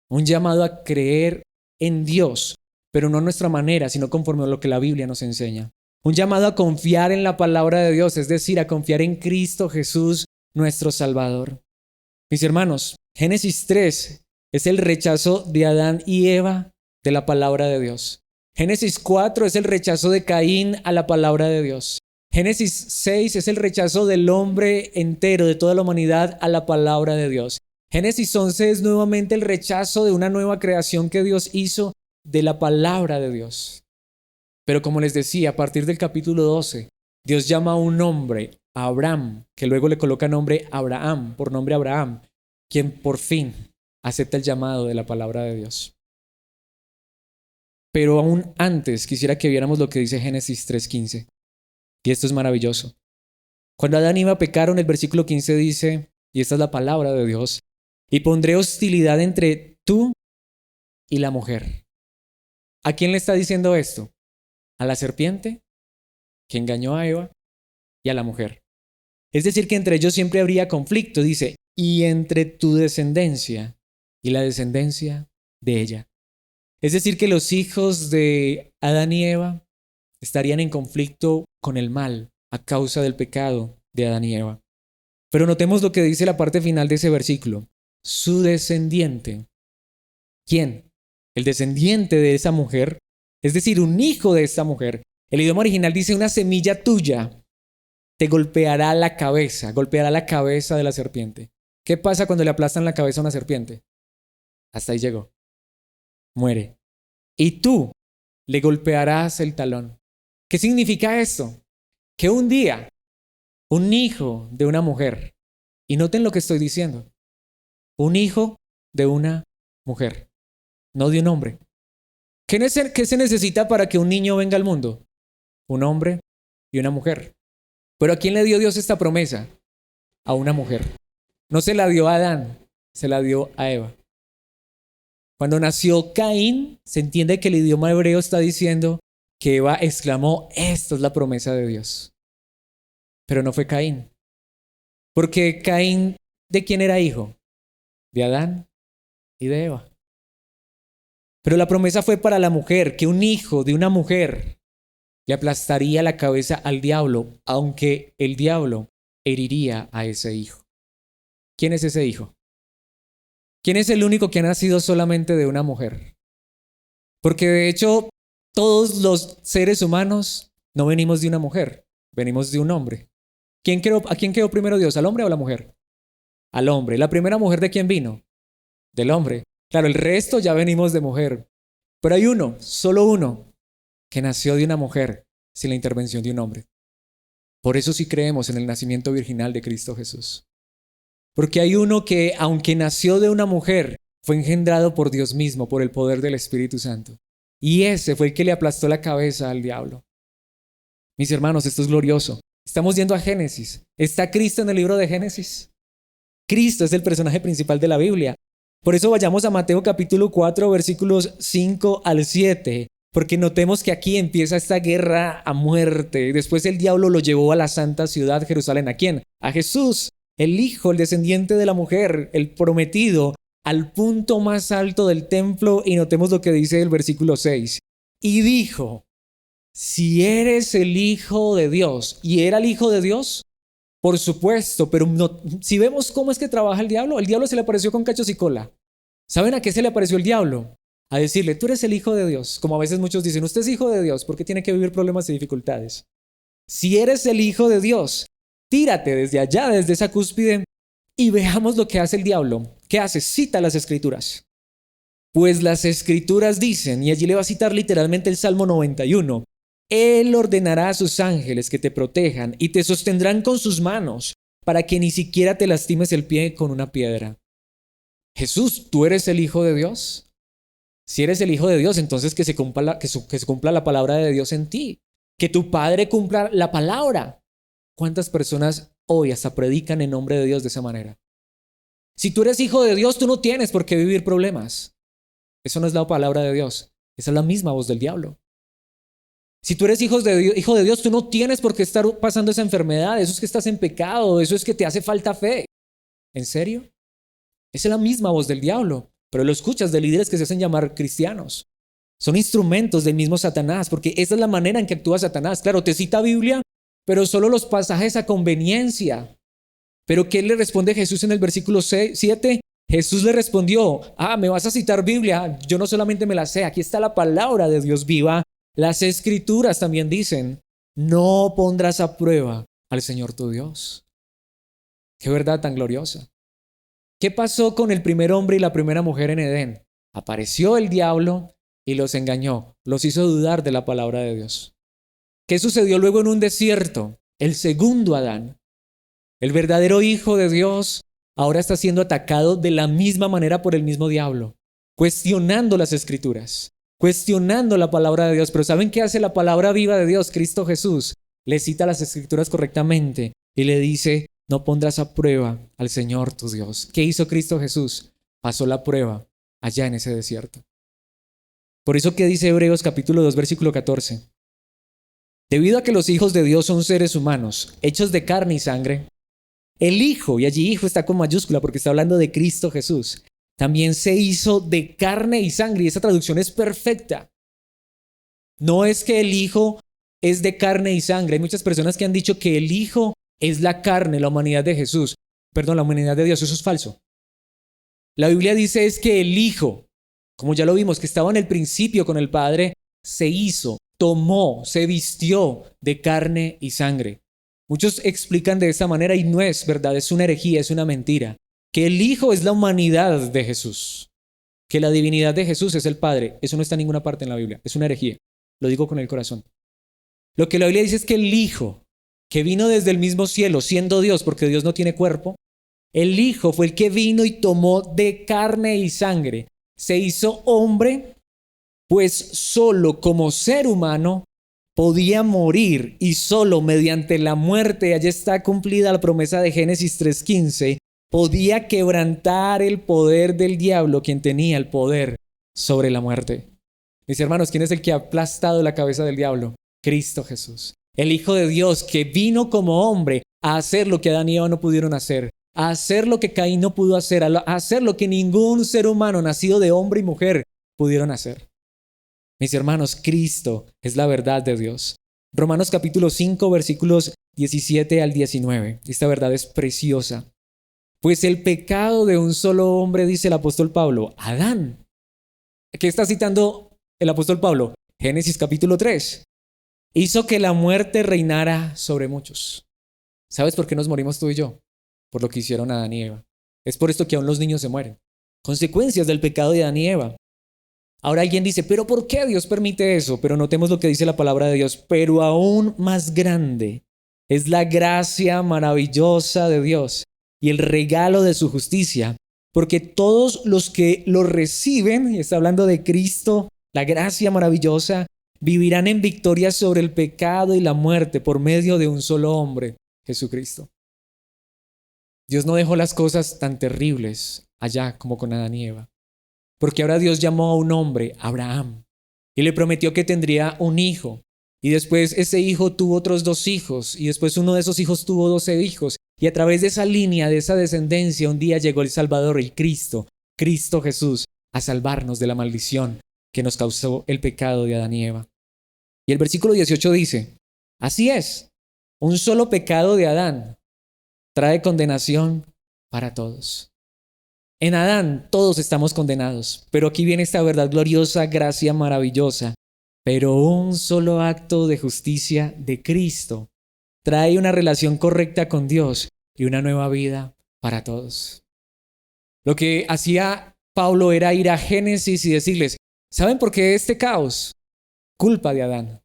Un llamado a creer en Dios, pero no a nuestra manera, sino conforme a lo que la Biblia nos enseña. Un llamado a confiar en la palabra de Dios, es decir, a confiar en Cristo Jesús, nuestro Salvador. Mis hermanos, Génesis 3 es el rechazo de Adán y Eva de la palabra de Dios. Génesis 4 es el rechazo de Caín a la palabra de Dios. Génesis 6 es el rechazo del hombre entero, de toda la humanidad, a la palabra de Dios. Génesis 11 es nuevamente el rechazo de una nueva creación que Dios hizo de la palabra de Dios. Pero como les decía, a partir del capítulo 12, Dios llama a un hombre, a Abraham, que luego le coloca nombre Abraham, por nombre Abraham, quien por fin acepta el llamado de la palabra de Dios. Pero aún antes quisiera que viéramos lo que dice Génesis 3:15. Y esto es maravilloso. Cuando Adán y Eva pecaron, el versículo 15 dice, y esta es la palabra de Dios: y pondré hostilidad entre tú y la mujer. ¿A quién le está diciendo esto? A la serpiente, que engañó a Eva, y a la mujer. Es decir, que entre ellos siempre habría conflicto. Dice: y entre tu descendencia y la descendencia de ella. Es decir, que los hijos de Adán y Eva estarían en conflicto con el mal a causa del pecado de Adán y Eva. Pero notemos lo que dice la parte final de ese versículo: su descendiente. ¿Quién? El descendiente de esa mujer, es decir, un hijo de esta mujer. El idioma original dice: una semilla tuya te golpeará la cabeza de la serpiente. ¿Qué pasa cuando le aplastan la cabeza a una serpiente? Hasta ahí llegó. Muere. Y tú le golpearás el talón. ¿Qué significa esto? Que un día, un hijo de una mujer, y noten lo que estoy diciendo, un hijo de una mujer, no de un hombre. ¿Qué se necesita para que un niño venga al mundo? Un hombre y una mujer. Pero ¿a quién le dio Dios esta promesa? A una mujer. No se la dio a Adán, se la dio a Eva. Cuando nació Caín, se entiende que el idioma hebreo está diciendo que Eva exclamó, esta es la promesa de Dios. Pero no fue Caín. Porque Caín, ¿de quién era hijo? De Adán y de Eva. Pero la promesa fue para la mujer, que un hijo de una mujer le aplastaría la cabeza al diablo, aunque el diablo heriría a ese hijo. ¿Quién es ese hijo? ¿Quién es el único que ha nacido solamente de una mujer? Porque de hecho, todos los seres humanos no venimos de una mujer, venimos de un hombre. ¿A quién creó primero Dios? ¿Al hombre o a la mujer? Al hombre. ¿La primera mujer de quién vino? Del hombre. Claro, el resto ya venimos de mujer. Pero hay uno, solo uno, que nació de una mujer sin la intervención de un hombre. Por eso sí creemos en el nacimiento virginal de Cristo Jesús. Porque hay uno que, aunque nació de una mujer, fue engendrado por Dios mismo, por el poder del Espíritu Santo. Y ese fue el que le aplastó la cabeza al diablo. Mis hermanos, esto es glorioso. Estamos yendo a Génesis. ¿Está Cristo en el libro de Génesis? Cristo es el personaje principal de la Biblia. Por eso vayamos a Mateo capítulo 4, versículos 5 al 7. Porque notemos que aquí empieza esta guerra a muerte. Después el diablo lo llevó a la santa ciudad Jerusalén. ¿A quién? A Jesús, el hijo, el descendiente de la mujer, el prometido, al punto más alto del templo. Y notemos lo que dice el versículo 6. Y dijo, si eres el hijo de Dios. ¿Y era el hijo de Dios? Por supuesto, pero no, si vemos cómo es que trabaja el diablo se le apareció con cachos y cola. ¿Saben a qué se le apareció el diablo? A decirle, tú eres el hijo de Dios. Como a veces muchos dicen, usted es hijo de Dios, ¿por qué tiene que vivir problemas y dificultades? Si eres el hijo de Dios, tírate desde allá, desde esa cúspide, y veamos lo que hace el diablo. ¿Qué hace? Cita las escrituras. Pues las escrituras dicen, y allí le va a citar literalmente el Salmo 91, Él ordenará a sus ángeles que te protejan y te sostendrán con sus manos para que ni siquiera te lastimes el pie con una piedra. Jesús, ¿tú eres el Hijo de Dios? Si eres el Hijo de Dios, entonces que se cumpla la palabra de Dios en ti. Que tu Padre cumpla la palabra. ¿Cuántas personas hoy hasta predican en nombre de Dios de esa manera? Si tú eres hijo de Dios, tú no tienes por qué vivir problemas. Eso no es la palabra de Dios. Esa es la misma voz del diablo. Si tú eres hijo de Dios, tú no tienes por qué estar pasando esa enfermedad. Eso es que estás en pecado. Eso es que te hace falta fe. ¿En serio? Esa es la misma voz del diablo. Pero lo escuchas de líderes que se hacen llamar cristianos. Son instrumentos del mismo Satanás, porque esa es la manera en que actúa Satanás. Claro, te cita Biblia, pero solo los pasajes a conveniencia. Pero ¿qué le responde Jesús en el versículo 7? Jesús le respondió, me vas a citar Biblia, yo no solamente me la sé, aquí está la palabra de Dios viva. Las escrituras también dicen, no pondrás a prueba al Señor tu Dios. Qué verdad tan gloriosa. ¿Qué pasó con el primer hombre y la primera mujer en Edén? Apareció el diablo y los engañó, los hizo dudar de la palabra de Dios. ¿Qué sucedió luego en un desierto? El segundo Adán, el verdadero Hijo de Dios, ahora está siendo atacado de la misma manera por el mismo diablo, cuestionando las escrituras, cuestionando la palabra de Dios. Pero ¿saben qué hace la palabra viva de Dios? Cristo Jesús le cita las escrituras correctamente y le dice, no pondrás a prueba al Señor tu Dios. ¿Qué hizo Cristo Jesús? Pasó la prueba allá en ese desierto. Por eso que dice Hebreos capítulo 2, versículo 14. Debido a que los hijos de Dios son seres humanos, hechos de carne y sangre, el Hijo, y allí Hijo está con mayúscula porque está hablando de Cristo Jesús, también se hizo de carne y sangre, y esa traducción es perfecta. No es que el Hijo es de carne y sangre. Hay muchas personas que han dicho que el Hijo es la carne, la humanidad de Jesús. Perdón, la humanidad de Dios, eso es falso. La Biblia dice es que el Hijo, como ya lo vimos, que estaba en el principio con el Padre, se hizo, tomó, se vistió de carne y sangre. Muchos explican de esta manera y no es verdad, es una herejía, es una mentira, que el Hijo es la humanidad de Jesús. que la divinidad de Jesús es el Padre. Eso no está en ninguna parte en la Biblia. Es una herejía. Lo digo con el corazón. Lo que la Biblia dice es que el Hijo, que vino desde el mismo cielo, siendo Dios, porque Dios no tiene cuerpo, el Hijo fue el que vino y tomó de carne y sangre. Se hizo hombre, pues solo como ser humano podía morir y solo mediante la muerte, allí está cumplida la promesa de Génesis 3:15, podía quebrantar el poder del diablo, quien tenía el poder sobre la muerte. Mis hermanos, ¿quién es el que ha aplastado la cabeza del diablo? Cristo Jesús, el Hijo de Dios, que vino como hombre a hacer lo que Adán y Eva no pudieron hacer, a hacer lo que Caín no pudo hacer, a hacer lo que ningún ser humano nacido de hombre y mujer pudieron hacer. Mis hermanos, Cristo es la verdad de Dios. Romanos capítulo 5, versículos 17 al 19. Esta verdad es preciosa. Pues el pecado de un solo hombre, dice el apóstol Pablo, Adán. ¿Qué está citando el apóstol Pablo? Génesis capítulo 3. Hizo que la muerte reinara sobre muchos. ¿Sabes por qué nos morimos tú y yo? Por lo que hicieron Adán y Eva. Es por esto que aún los niños se mueren. Consecuencias del pecado de Adán y Eva. Ahora alguien dice, ¿pero por qué Dios permite eso? Pero notemos lo que dice la palabra de Dios. Pero aún más grande es la gracia maravillosa de Dios y el regalo de su justicia, porque todos los que lo reciben, y está hablando de Cristo, la gracia maravillosa, vivirán en victoria sobre el pecado y la muerte por medio de un solo hombre, Jesucristo. Dios no dejó las cosas tan terribles allá como con Adán y Eva. Porque ahora Dios llamó a un hombre, Abraham, y le prometió que tendría un hijo. Y después ese hijo tuvo otros 2 hijos, y después uno de esos hijos tuvo 12 hijos. Y a través de esa línea, de esa descendencia, un día llegó el Salvador, el Cristo, Cristo Jesús, a salvarnos de la maldición que nos causó el pecado de Adán y Eva. Y el versículo 18 dice, así es, un solo pecado de Adán trae condenación para todos. En Adán todos estamos condenados, pero aquí viene esta verdad gloriosa, gracia maravillosa. Pero un solo acto de justicia de Cristo trae una relación correcta con Dios y una nueva vida para todos. Lo que hacía Pablo era ir a Génesis y decirles, ¿saben por qué este caos? Culpa de Adán.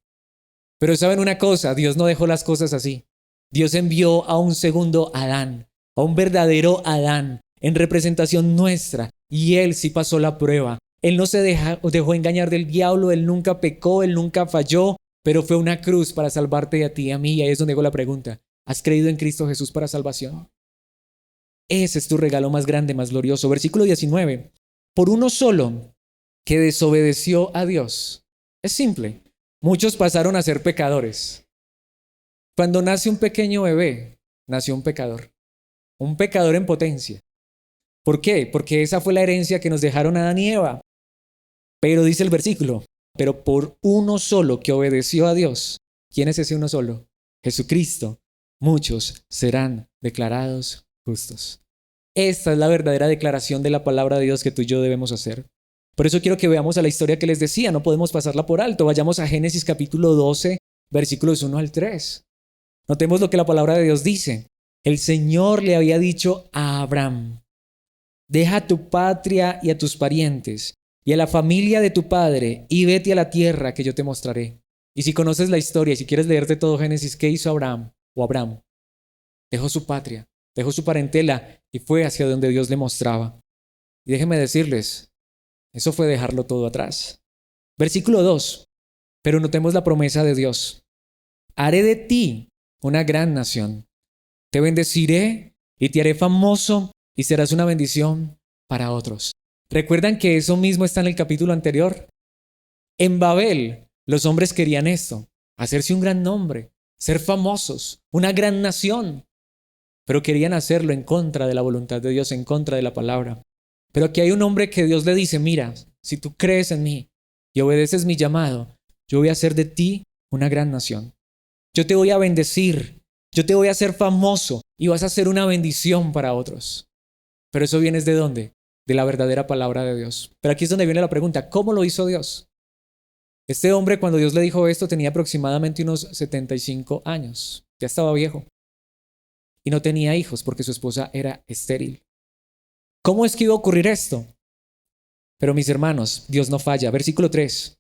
Pero ¿saben una cosa? Dios no dejó las cosas así. Dios envió a un segundo Adán, a un verdadero Adán, en representación nuestra, y él sí pasó la prueba. Él no se dejó engañar del diablo, él nunca pecó, él nunca falló, pero fue una cruz para salvarte a ti y a mí. Y ahí es donde hago la pregunta, ¿has creído en Cristo Jesús para salvación? Ese es tu regalo más grande, más glorioso. Versículo 19, por uno solo que desobedeció a Dios. Es simple, muchos pasaron a ser pecadores. Cuando nace un pequeño bebé, nació un pecador en potencia. ¿Por qué? Porque esa fue la herencia que nos dejaron Adán y Eva. Pero dice el versículo, pero por uno solo que obedeció a Dios. ¿Quién es ese uno solo? Jesucristo. Muchos serán declarados justos. Esta es la verdadera declaración de la palabra de Dios que tú y yo debemos hacer. Por eso quiero que veamos a la historia que les decía, no podemos pasarla por alto. Vayamos a Génesis capítulo 12, versículos 1 al 3. Notemos lo que la palabra de Dios dice. El Señor le había dicho a Abraham, deja a tu patria y a tus parientes y a la familia de tu padre y vete a la tierra que yo te mostraré. Y si conoces la historia y si quieres leerte todo Génesis, ¿qué hizo Abraham? Dejó su patria, dejó su parentela y fue hacia donde Dios le mostraba. Y déjenme decirles, eso fue dejarlo todo atrás. Versículo 2, pero notemos la promesa de Dios. Haré de ti una gran nación. Te bendeciré y te haré famoso y serás una bendición para otros. ¿Recuerdan que eso mismo está en el capítulo anterior? En Babel, los hombres querían esto, hacerse un gran nombre, ser famosos, una gran nación. Pero querían hacerlo en contra de la voluntad de Dios, en contra de la palabra. Pero aquí hay un hombre que Dios le dice, mira, si tú crees en mí y obedeces mi llamado, yo voy a hacer de ti una gran nación. Yo te voy a bendecir, yo te voy a hacer famoso y vas a ser una bendición para otros. Pero eso viene ¿de dónde? De la verdadera palabra de Dios. Pero aquí es donde viene la pregunta, ¿cómo lo hizo Dios? Este hombre, cuando Dios le dijo esto, tenía aproximadamente unos 75 años. Ya estaba viejo. Y no tenía hijos porque su esposa era estéril. ¿Cómo es que iba a ocurrir esto? Pero mis hermanos, Dios no falla. Versículo 3.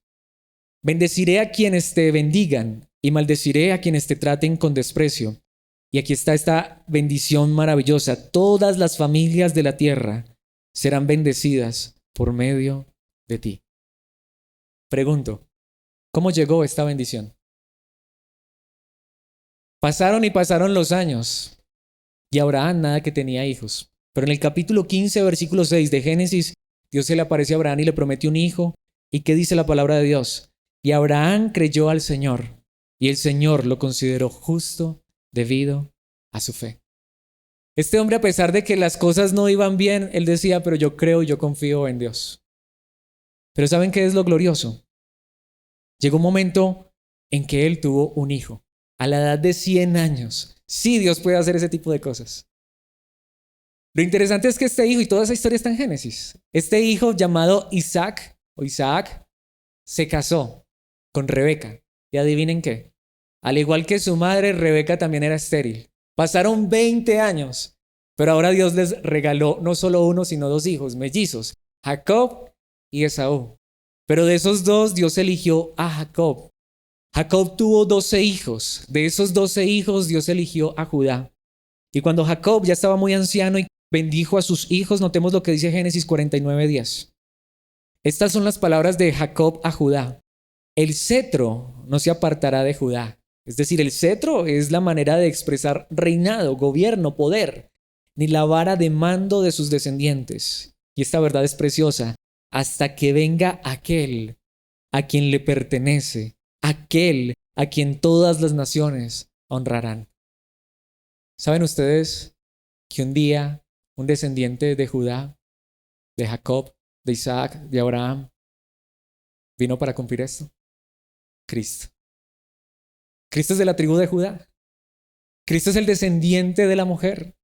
Bendeciré a quienes te bendigan y maldeciré a quienes te traten con desprecio. Y aquí está esta bendición maravillosa. Todas las familias de la tierra serán bendecidas por medio de ti. Pregunto, ¿cómo llegó esta bendición? Pasaron y pasaron los años y Abraham nada que tenía hijos. Pero en el capítulo 15, versículo 6 de Génesis, Dios se le aparece a Abraham y le promete un hijo. ¿Y qué dice la palabra de Dios? Y Abraham creyó al Señor y el Señor lo consideró justo debido a su fe. Este hombre, a pesar de que las cosas no iban bien, él decía, pero yo creo y yo confío en Dios. Pero ¿saben qué es lo glorioso? Llegó un momento en que él tuvo un hijo, a la edad de 100 años. Sí, Dios puede hacer ese tipo de cosas. Lo interesante es que este hijo, y toda esa historia está en Génesis, este hijo llamado Isaac, se casó con Rebeca. Y adivinen qué, al igual que su madre, Rebeca también era estéril. Pasaron 20 años, pero ahora Dios les regaló no solo uno, sino dos hijos, mellizos, Jacob y Esaú. Pero de esos dos, Dios eligió a Jacob. Jacob tuvo 12 hijos. De esos 12 hijos, Dios eligió a Judá. Y cuando Jacob ya estaba muy anciano y bendijo a sus hijos, notemos lo que dice Génesis 49:10. Estas son las palabras de Jacob a Judá. El cetro no se apartará de Judá. Es decir, el cetro es la manera de expresar reinado, gobierno, poder, ni la vara de mando de sus descendientes. Y esta verdad es preciosa. Hasta que venga aquel a quien le pertenece, aquel a quien todas las naciones honrarán. ¿Saben ustedes que un día un descendiente de Judá, de Jacob, de Isaac, de Abraham, vino para cumplir esto? Cristo. Cristo es de la tribu de Judá. Cristo es el descendiente de la mujer.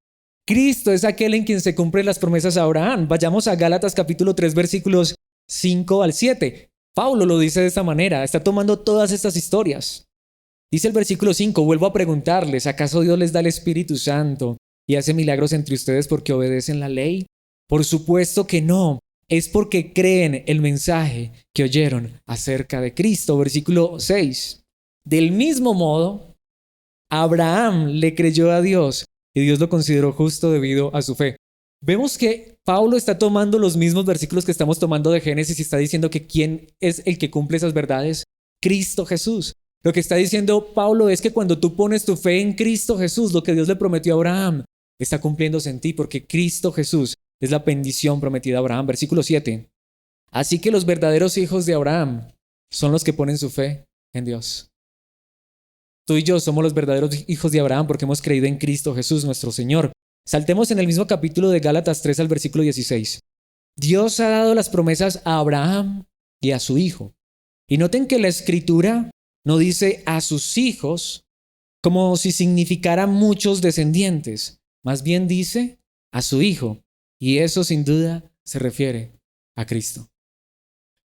Cristo es aquel en quien se cumplen las promesas a Abraham. Vayamos a Gálatas capítulo 3 versículos 5 al 7. Pablo lo dice de esta manera, está tomando todas estas historias. Dice el versículo 5, vuelvo a preguntarles, ¿acaso Dios les da el Espíritu Santo y hace milagros entre ustedes porque obedecen la ley? Por supuesto que no, es porque creen el mensaje que oyeron acerca de Cristo. Versículo 6, del mismo modo, Abraham le creyó a Dios y Dios lo consideró justo debido a su fe. Vemos que Pablo está tomando los mismos versículos que estamos tomando de Génesis y está diciendo que ¿quién es el que cumple esas verdades? Cristo Jesús. Lo que está diciendo Pablo es que cuando tú pones tu fe en Cristo Jesús, lo que Dios le prometió a Abraham está cumpliéndose en ti, porque Cristo Jesús es la bendición prometida a Abraham. Versículo 7. Así que los verdaderos hijos de Abraham son los que ponen su fe en Dios. Tú y yo somos los verdaderos hijos de Abraham porque hemos creído en Cristo Jesús, nuestro Señor. Saltemos en el mismo capítulo de Gálatas 3 al versículo 16. Dios ha dado las promesas a Abraham y a su hijo. Y noten que la Escritura no dice a sus hijos como si significara muchos descendientes. Más bien dice a su hijo. Y eso sin duda se refiere a Cristo.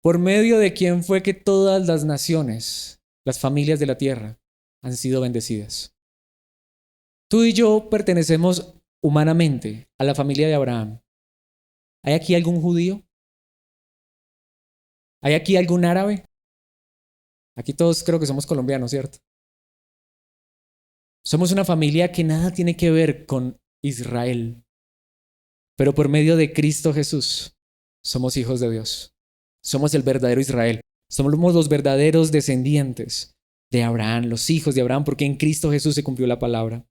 Por medio de quien fue que todas las naciones, las familias de la tierra, han sido bendecidas. Tú y yo pertenecemos humanamente a la familia de Abraham. ¿Hay aquí algún judío? ¿Hay aquí algún árabe? Aquí todos creo que somos colombianos, ¿cierto? Somos una familia que nada tiene que ver con Israel, pero por medio de Cristo Jesús somos hijos de Dios. Somos el verdadero Israel. Somos los verdaderos descendientes de Abraham, los hijos de Abraham, porque en Cristo Jesús se cumplió la palabra.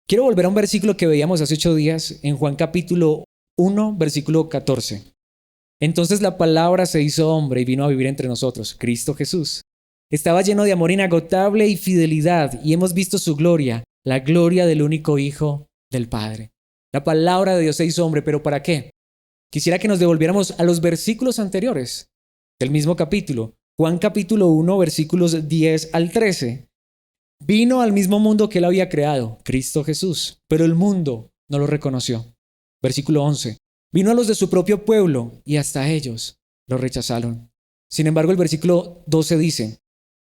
Quiero volver a un versículo que veíamos hace 8 días en Juan capítulo 1, versículo 14. Entonces la palabra se hizo hombre y vino a vivir entre nosotros, Cristo Jesús. Estaba lleno de amor inagotable y fidelidad, y hemos visto su gloria, la gloria del único Hijo del Padre. La palabra de Dios se hizo hombre, ¿pero para qué? Quisiera que nos devolviéramos a los versículos anteriores del mismo capítulo. Juan capítulo 1, versículos 10 al 13. Vino al mismo mundo que él había creado, Cristo Jesús, pero el mundo no lo reconoció. Versículo 11. Vino a los de su propio pueblo y hasta ellos lo rechazaron. Sin embargo, el versículo 12 dice,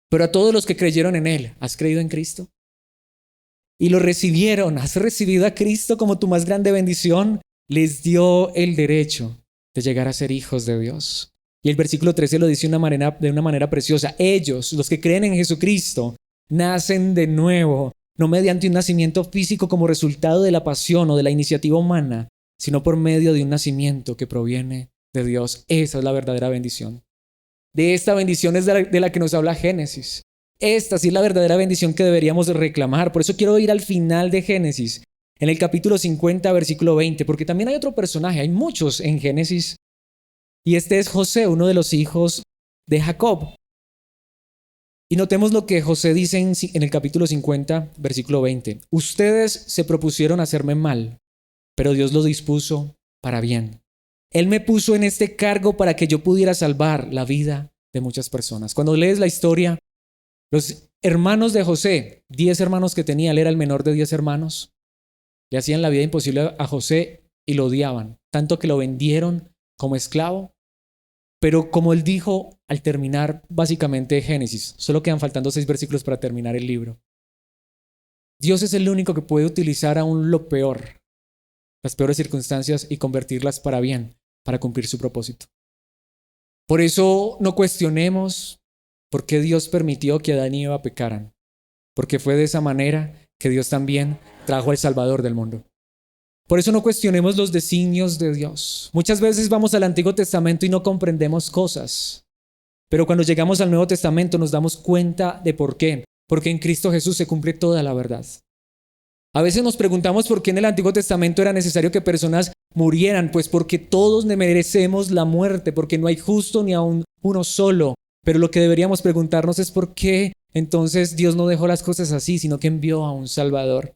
pero a todos los que creyeron en él, ¿has creído en Cristo? Y lo recibieron, ¿has recibido a Cristo como tu más grande bendición? Les dio el derecho de llegar a ser hijos de Dios. Y el versículo 13 lo dice de una manera preciosa. Ellos, los que creen en Jesucristo, nacen de nuevo, no mediante un nacimiento físico como resultado de la pasión o de la iniciativa humana, sino por medio de un nacimiento que proviene de Dios. Esa es la verdadera bendición. De esta bendición es de la que nos habla Génesis. Esta sí es la verdadera bendición que deberíamos reclamar. Por eso quiero ir al final de Génesis, en el capítulo 50, versículo 20, porque también hay otro personaje, hay muchos en Génesis, y este es José, uno de los hijos de Jacob. Y notemos lo que José dice en el capítulo 50, versículo 20. Ustedes se propusieron hacerme mal, pero Dios lo dispuso para bien. Él me puso en este cargo para que yo pudiera salvar la vida de muchas personas. Cuando lees la historia, los hermanos de José, 10 hermanos que tenía, él era el menor de 10 hermanos, le hacían la vida imposible a José y lo odiaban, tanto que lo vendieron como esclavo. Pero como él dijo al terminar básicamente Génesis, solo quedan faltando 6 versículos para terminar el libro. Dios es el único que puede utilizar aún lo peor, las peores circunstancias, y convertirlas para bien, para cumplir su propósito. Por eso no cuestionemos por qué Dios permitió que Adán y Eva pecaran, porque fue de esa manera que Dios también trajo al Salvador del mundo. Por eso no cuestionemos los designios de Dios. Muchas veces vamos al Antiguo Testamento y no comprendemos cosas, pero cuando llegamos al Nuevo Testamento nos damos cuenta de por qué. Porque en Cristo Jesús se cumple toda la verdad. A veces nos preguntamos por qué en el Antiguo Testamento era necesario que personas murieran, pues porque todos merecemos la muerte, porque no hay justo ni aun uno solo. Pero lo que deberíamos preguntarnos es por qué entonces Dios no dejó las cosas así, sino que envió a un Salvador.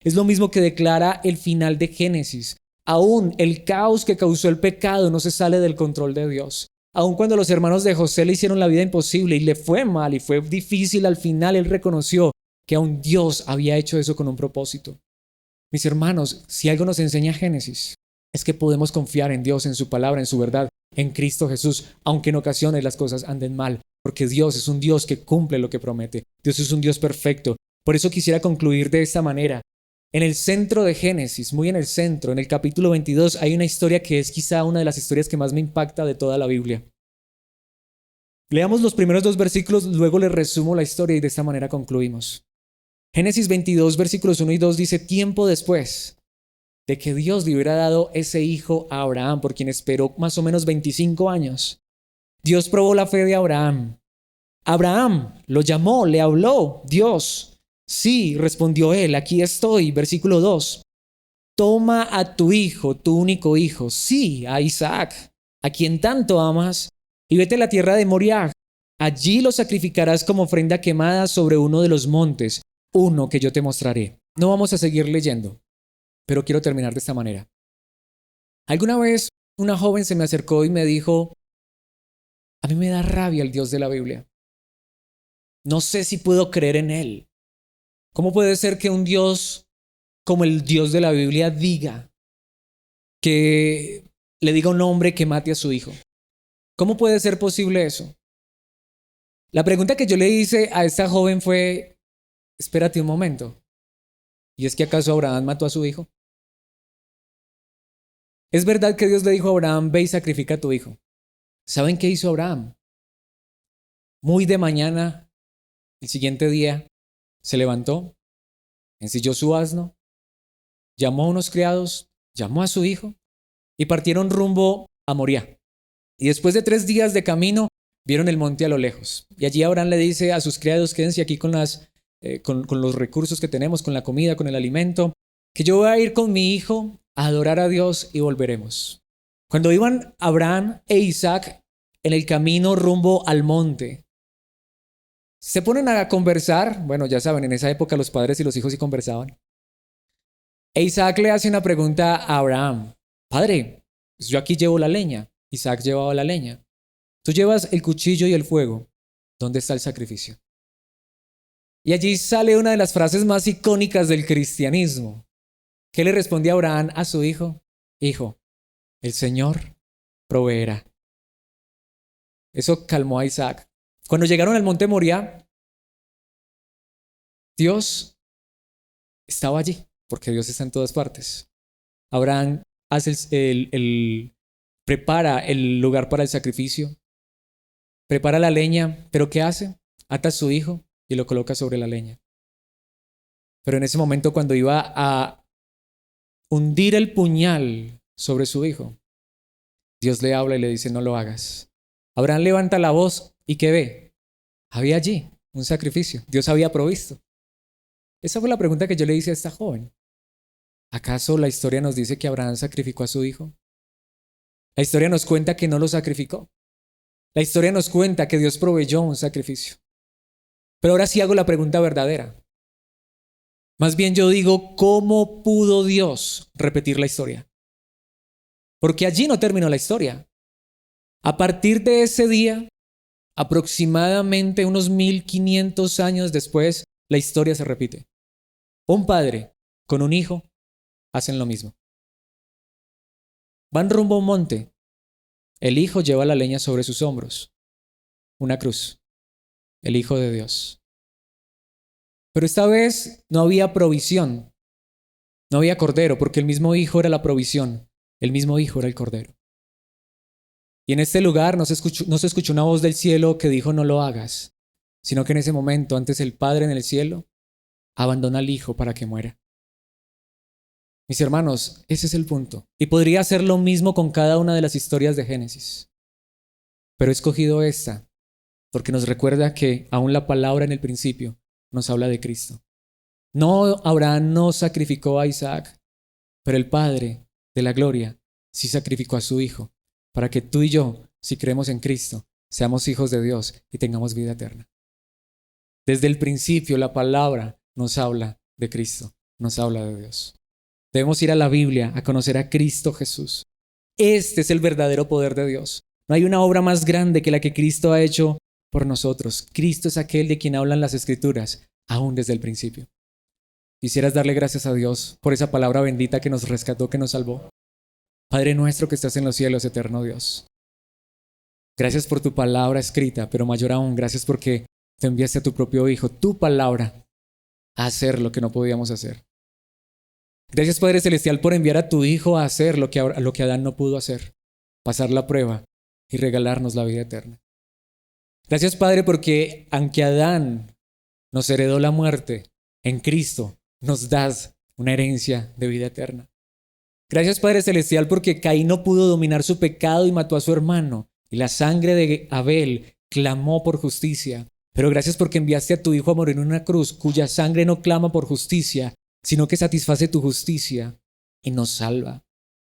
Es lo mismo que declara el final de Génesis. Aún el caos que causó el pecado no se sale del control de Dios. Aun cuando los hermanos de José le hicieron la vida imposible y le fue mal y fue difícil, al final él reconoció que aún Dios había hecho eso con un propósito. Mis hermanos, si algo nos enseña Génesis, es que podemos confiar en Dios, en su palabra, en su verdad, en Cristo Jesús, aunque en ocasiones las cosas anden mal, porque Dios es un Dios que cumple lo que promete. Dios es un Dios perfecto. Por eso quisiera concluir de esta manera. En el centro de Génesis, muy en el centro, en el capítulo 22, hay una historia que es quizá una de las historias que más me impacta de toda la Biblia. Leamos los primeros 2 versículos, luego les resumo la historia y de esta manera concluimos. Génesis 22, versículos 1 y 2 dice: tiempo después de que Dios le hubiera dado ese hijo a Abraham, por quien esperó más o menos 25 años, Dios probó la fe de Abraham. Abraham lo llamó, le habló Dios. Sí, respondió él, aquí estoy. Versículo 2. Toma a tu hijo, tu único hijo, sí, a Isaac, a quien tanto amas, y vete a la tierra de Moriah. Allí lo sacrificarás como ofrenda quemada sobre uno de los montes, uno que yo te mostraré. No vamos a seguir leyendo, pero quiero terminar de esta manera. Alguna vez una joven se me acercó y me dijo: a mí me da rabia el Dios de la Biblia. No sé si puedo creer en él. ¿Cómo puede ser que un Dios como el Dios de la Biblia que le diga a un hombre que mate a su hijo? ¿Cómo puede ser posible eso? La pregunta que yo le hice a esta joven fue: espérate un momento. ¿Y es que acaso Abraham mató a su hijo? Es verdad que Dios le dijo a Abraham: ve y sacrifica a tu hijo. ¿Saben qué hizo Abraham? Muy de mañana, el siguiente día, se levantó, ensilló su asno, llamó a unos criados, llamó a su hijo y partieron rumbo a Moriah. Y después de 3 días de camino, vieron el monte a lo lejos. Y allí Abraham le dice a sus criados: quédense aquí con los recursos que tenemos, con la comida, con el alimento, que yo voy a ir con mi hijo a adorar a Dios y volveremos. Cuando iban Abraham e Isaac en el camino rumbo al monte, se ponen a conversar. Bueno, ya saben, en esa época los padres y los hijos sí conversaban. E Isaac le hace una pregunta a Abraham: padre, pues yo aquí llevo la leña. Isaac llevaba la leña. Tú llevas el cuchillo y el fuego. ¿Dónde está el sacrificio? Y allí sale una de las frases más icónicas del cristianismo. ¿Qué le responde Abraham a su hijo? Hijo, el Señor proveerá. Eso calmó a Isaac. Cuando llegaron al monte Moriah, Dios estaba allí, porque Dios está en todas partes. Abraham hace prepara el lugar para el sacrificio, prepara la leña, pero ¿qué hace? Ata a su hijo y lo coloca sobre la leña. Pero en ese momento, cuando iba a hundir el puñal sobre su hijo, Dios le habla y le dice: no lo hagas. Abraham levanta la voz y ¿qué ve? Había allí un sacrificio. Dios había provisto. Esa fue la pregunta que yo le hice a esta joven. ¿Acaso la historia nos dice que Abraham sacrificó a su hijo? La historia nos cuenta que no lo sacrificó. La historia nos cuenta que Dios proveyó un sacrificio. Pero ahora sí hago la pregunta verdadera. Más bien yo digo, ¿cómo pudo Dios repetir la historia? Porque allí no terminó la historia. A partir de ese día, aproximadamente unos 1500 años después, la historia se repite. Un padre con un hijo hacen lo mismo. Van rumbo a un monte. El hijo lleva la leña sobre sus hombros. Una cruz. El Hijo de Dios. Pero esta vez no había provisión. No había cordero, porque el mismo hijo era la provisión. El mismo hijo era el cordero. Y en este lugar no se escuchó una voz del cielo que dijo: no lo hagas, sino que en ese momento, antes el Padre en el cielo abandona al Hijo para que muera. Mis hermanos, ese es el punto. Y podría hacer lo mismo con cada una de las historias de Génesis. Pero he escogido esta porque nos recuerda que aún la palabra en el principio nos habla de Cristo. No, Abraham no sacrificó a Isaac, pero el Padre de la gloria sí sacrificó a su Hijo, para que tú y yo, si creemos en Cristo, seamos hijos de Dios y tengamos vida eterna. Desde el principio la palabra nos habla de Cristo, nos habla de Dios. Debemos ir a la Biblia a conocer a Cristo Jesús. Este es el verdadero poder de Dios. No hay una obra más grande que la que Cristo ha hecho por nosotros. Cristo es aquel de quien hablan las Escrituras, aún desde el principio. Quisieras darle gracias a Dios por esa palabra bendita que nos rescató, que nos salvó. Padre nuestro que estás en los cielos, eterno Dios. Gracias por tu palabra escrita, pero mayor aún, gracias porque te enviaste a tu propio Hijo, tu palabra, a hacer lo que no podíamos hacer. Gracias, Padre Celestial, por enviar a tu Hijo a hacer lo que Adán no pudo hacer, pasar la prueba y regalarnos la vida eterna. Gracias, Padre, porque aunque Adán nos heredó la muerte, en Cristo nos das una herencia de vida eterna. Gracias, Padre Celestial, porque Caín no pudo dominar su pecado y mató a su hermano, y la sangre de Abel clamó por justicia. Pero gracias porque enviaste a tu Hijo a morir en una cruz, cuya sangre no clama por justicia, sino que satisface tu justicia y nos salva.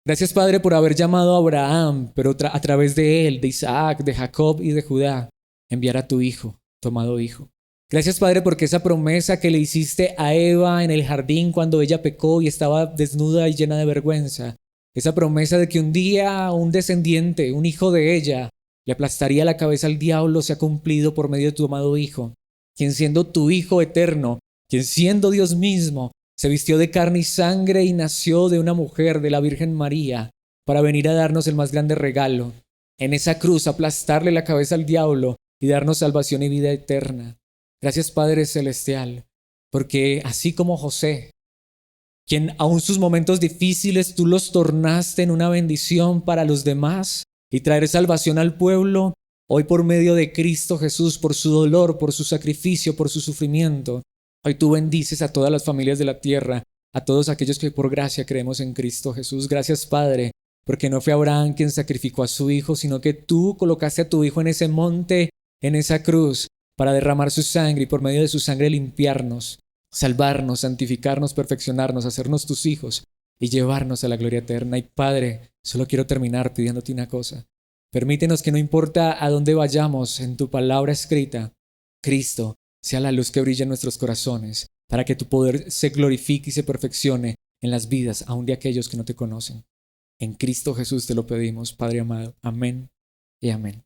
Gracias, Padre, por haber llamado a Abraham, pero a través de él, de Isaac, de Jacob y de Judá, enviar a tu Hijo, tu amado Hijo. Gracias, Padre, porque esa promesa que le hiciste a Eva en el jardín cuando ella pecó y estaba desnuda y llena de vergüenza, esa promesa de que un día un descendiente, un hijo de ella, le aplastaría la cabeza al diablo, se ha cumplido por medio de tu amado Hijo, quien siendo tu Hijo eterno, quien siendo Dios mismo, se vistió de carne y sangre y nació de una mujer, de la Virgen María, para venir a darnos el más grande regalo, en esa cruz aplastarle la cabeza al diablo y darnos salvación y vida eterna. Gracias, Padre Celestial, porque así como José, quien aun sus momentos difíciles tú los tornaste en una bendición para los demás y traer salvación al pueblo, hoy por medio de Cristo Jesús, por su dolor, por su sacrificio, por su sufrimiento, hoy tú bendices a todas las familias de la tierra, a todos aquellos que por gracia creemos en Cristo Jesús. Gracias, Padre, porque no fue Abraham quien sacrificó a su hijo, sino que tú colocaste a tu hijo en ese monte, en esa cruz, para derramar su sangre y por medio de su sangre limpiarnos, salvarnos, santificarnos, perfeccionarnos, hacernos tus hijos y llevarnos a la gloria eterna. Y Padre, solo quiero terminar pidiéndote una cosa. Permítenos que no importa a dónde vayamos en tu palabra escrita, Cristo sea la luz que brilla en nuestros corazones, para que tu poder se glorifique y se perfeccione en las vidas aún de aquellos que no te conocen. En Cristo Jesús te lo pedimos, Padre amado. Amén y amén.